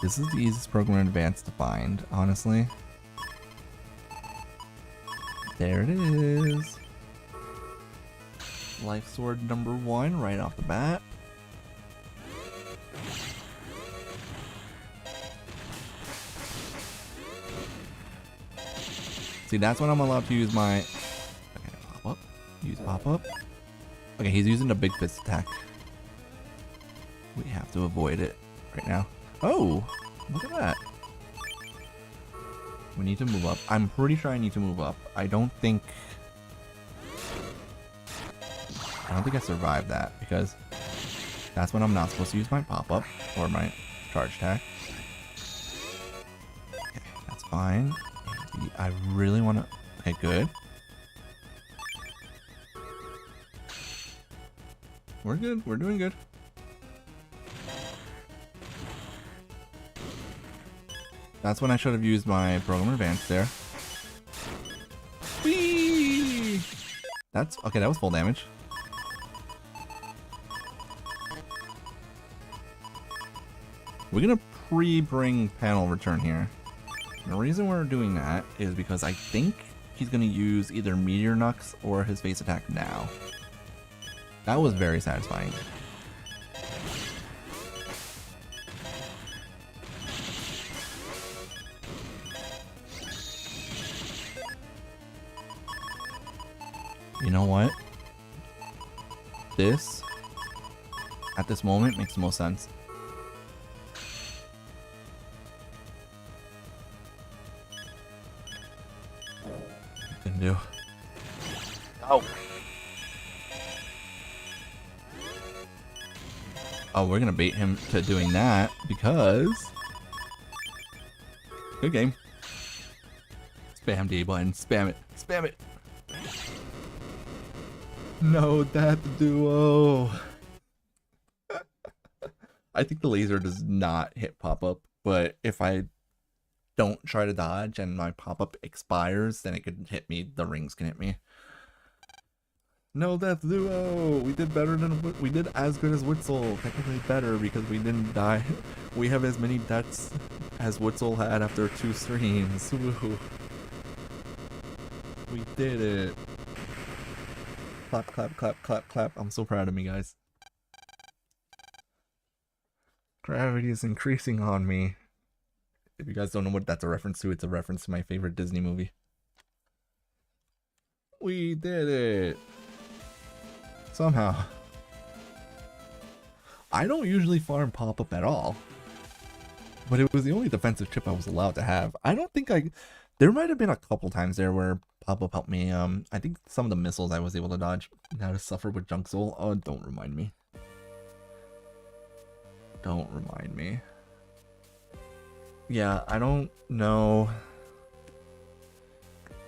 This is the easiest program in advance to find, honestly. There it is. Life Sword number 1 right off the bat. See, that's when I'm allowed to use my... Okay, pop up. Use pop up. Okay, he's using a big fist attack. We have to avoid it right now. Oh, look at that. We need to move up. I'm pretty sure I need to move up. I don't think I survived that because that's when I'm not supposed to use my pop-up or my charge attack. Okay, that's fine. I really want to... Okay, good. We're good. We're doing good. That's when I should have used my program advance there. Whee! That's... Okay, that was full damage. We're gonna pre-bring panel return here. The reason we're doing that is because I think he's gonna use either Meteor Nux or his face attack now. That was very satisfying. You know what? This, at this moment, makes the most sense. Can do. Oh. Oh, we're gonna bait him to doing that because Good game. Spam the A button. Spam it. Spam it. No, that duo. I think the laser does not hit pop-up, but if I don't try to dodge and my pop-up expires, then it could hit me. The rings can hit me. No death duo. We did better than we did as good as Woodsoul. Technically better because we didn't die. We have as many deaths as Woodsoul had after 2 streams. Woo. We did it. Clap, clap, clap, clap, clap. I'm so proud of me, guys. Gravity is increasing on me. If you guys don't know what that's a reference to, it's a reference to my favorite Disney movie. We did it. Somehow. I don't usually farm pop-up at all. But it was the only defensive chip I was allowed to have. I don't think there might have been a couple times there where pop-up helped me. I think some of the missiles I was able to dodge. Now to suffer with Junk Soul. Oh, don't remind me. Don't remind me. Yeah, I don't know.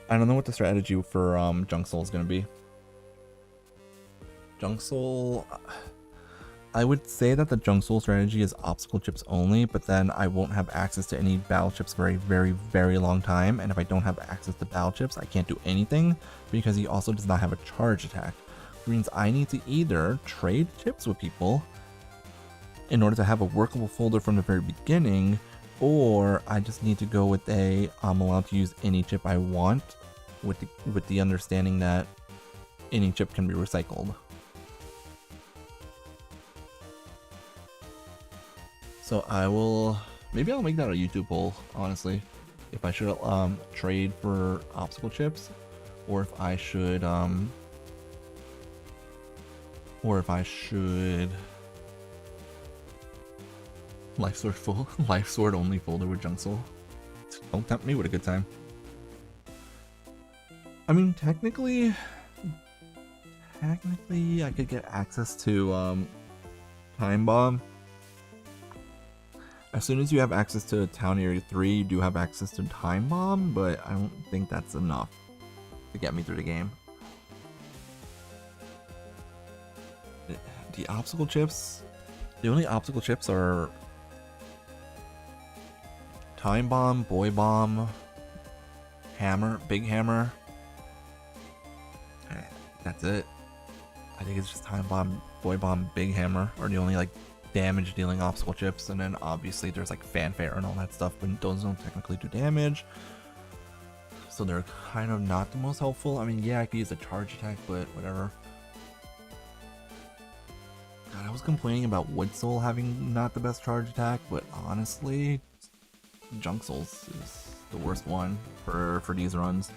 I don't know what the strategy for Junk Soul is going to be. Junk Soul, I would say that the Junk Soul strategy is obstacle chips only, but then I won't have access to any battle chips for a very, very long time. And if I don't have access to battle chips, I can't do anything because he also does not have a charge attack. Which means I need to either trade chips with people in order to have a workable folder from the very beginning, or I just need to go with I'm allowed to use any chip I want with the understanding that any chip can be recycled. So maybe I'll make that a YouTube poll, honestly. If I should trade for obstacle chips, or if I should Life Sword only folder with Junk Soul. Don't tempt me with a good time. I mean, technically I could get access to Time Bomb. As soon as you have access to Town Area 3, you do have access to Time Bomb, but I don't think that's enough to get me through the game. The obstacle chips, the only obstacle chips are Time Bomb, Boy Bomb, Hammer, Big Hammer. That's it. I think it's just Time Bomb, Boy Bomb, Big Hammer are the only damage dealing obstacle chips, and then obviously there's Fanfare and all that stuff, but those don't technically do damage, so they're kind of not the most helpful. I mean, yeah, I could use a charge attack, but whatever. God, I was complaining about Woodsoul having not the best charge attack, but honestly, Junk Soul's is the worst one for these runs.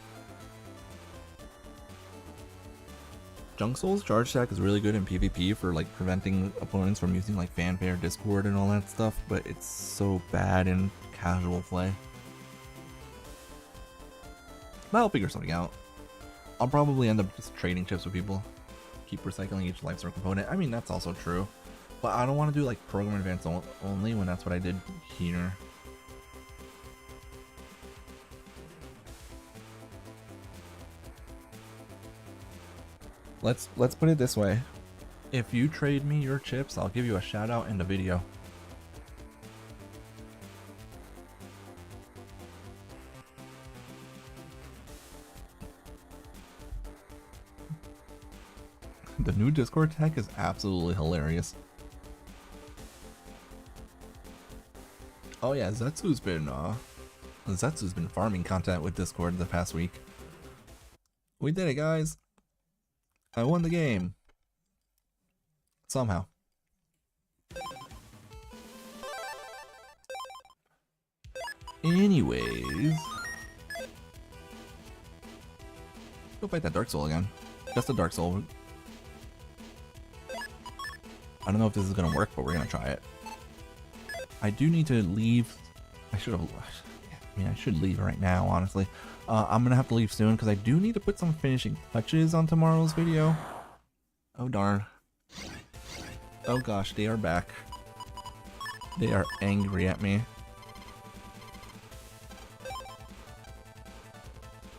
Junk Soul's charge attack is really good in PvP for preventing opponents from using Fanfare, Discord, and all that stuff, but it's so bad in casual play. But I'll figure something out. I'll probably end up just trading chips with people. Keep recycling each life sword component. I mean, that's also true. But I don't want to do program advance only when that's what I did here. Let's put it this way. If you trade me your chips, I'll give you a shout out in the video. The new Discord tech is absolutely hilarious. Oh yeah, Zetsu's been farming content with Discord the past week. We did it, guys. I won the game. Somehow. Anyways. Go fight that Dark Soul again. Just a Dark Soul. I don't know if this is gonna work, but we're gonna try it. I do need to leave. I should leave right now, honestly. I'm gonna have to leave soon because I do need to put some finishing touches on tomorrow's video. Oh darn. Oh gosh, they are back. They are angry at me.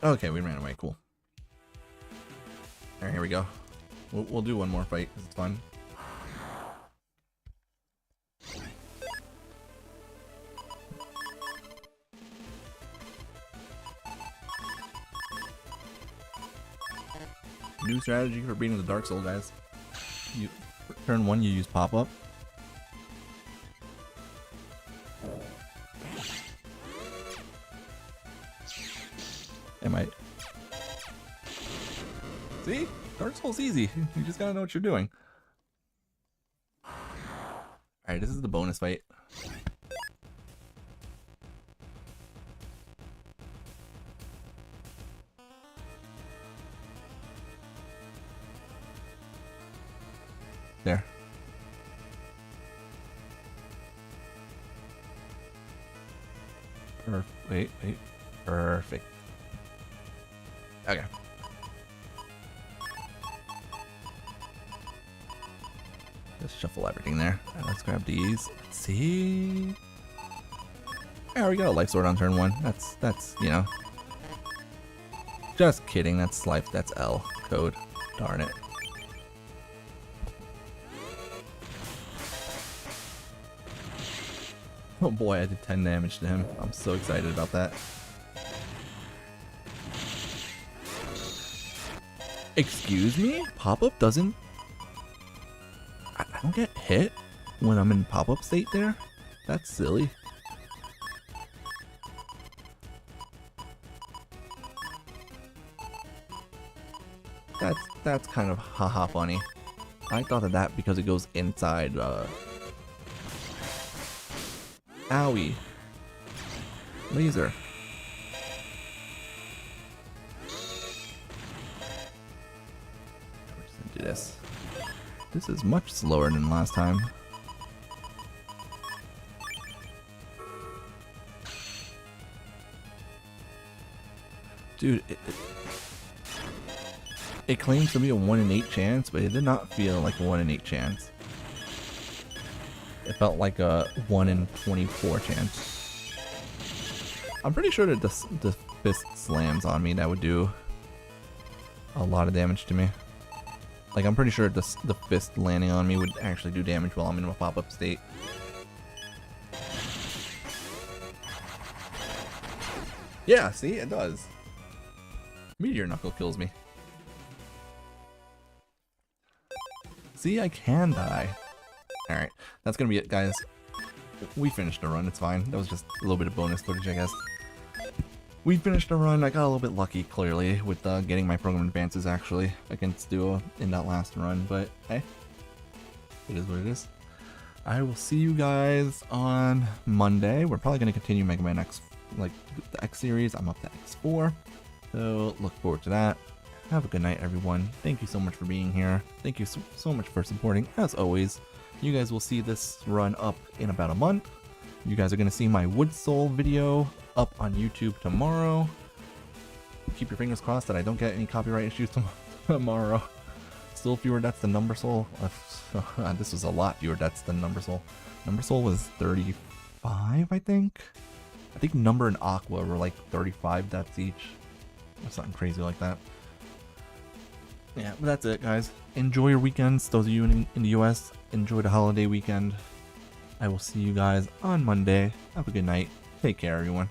Okay, we ran away. Cool. Alright, here we go. We'll do one more fight because it's fun. New strategy for beating the Dark Soul, guys. Turn 1, you use pop-up. See? Dark Soul's easy. You just gotta know what you're doing. Alright, this is the bonus fight. There. Wait. Perfect. Okay. Just shuffle everything there. Right, let's grab these. Let's see. Yeah, we got a life sword on turn 1. That's you know. Just kidding. That's life. That's L code. Darn it. Oh boy, I did 10 damage to him. I'm so excited about that. Excuse me? Pop-up doesn't... I don't get hit when I'm in pop-up state there? That's silly. That's kind of haha funny. I thought of that because it goes inside, Owie. Laser. We're just gonna do this. This is much slower than last time. Dude, it claims to be a 1 in 8 chance, but it did not feel like a 1 in 8 chance. It felt like a 1 in 24 chance. I'm pretty sure that the fist slams on me, that would do a lot of damage to me. Like, I'm pretty sure the fist landing on me would actually do damage while I'm in a pop-up state. Yeah, see? It does. Meteor Knuckle kills me. See? I can die. Alright, that's gonna be it, guys. We finished the run, it's fine. That was just a little bit of bonus footage, I guess. We finished the run. I got a little bit lucky, clearly, with getting my program advances, actually, against Duo in that last run, but hey, it is what it is. I will see you guys on Monday. We're probably going to continue Mega Man X, like the X series. I'm up to X4, so look forward to that. Have a good night, everyone. Thank you so much for being here. Thank you so much for supporting, as always. You guys will see this run up in about a month. You guys are going to see my Wood Soul video up on YouTube tomorrow. Keep your fingers crossed that I don't get any copyright issues tomorrow. Still fewer deaths than Number Soul. This was a lot fewer deaths than Number Soul. Number Soul was 35, I think. I think Number and Aqua were like 35 deaths each. Or something crazy like that. Yeah, but that's it, guys. Enjoy your weekends. Those of you in the US, enjoy the holiday weekend. I will see you guys on Monday. Have a good night. Take care, everyone.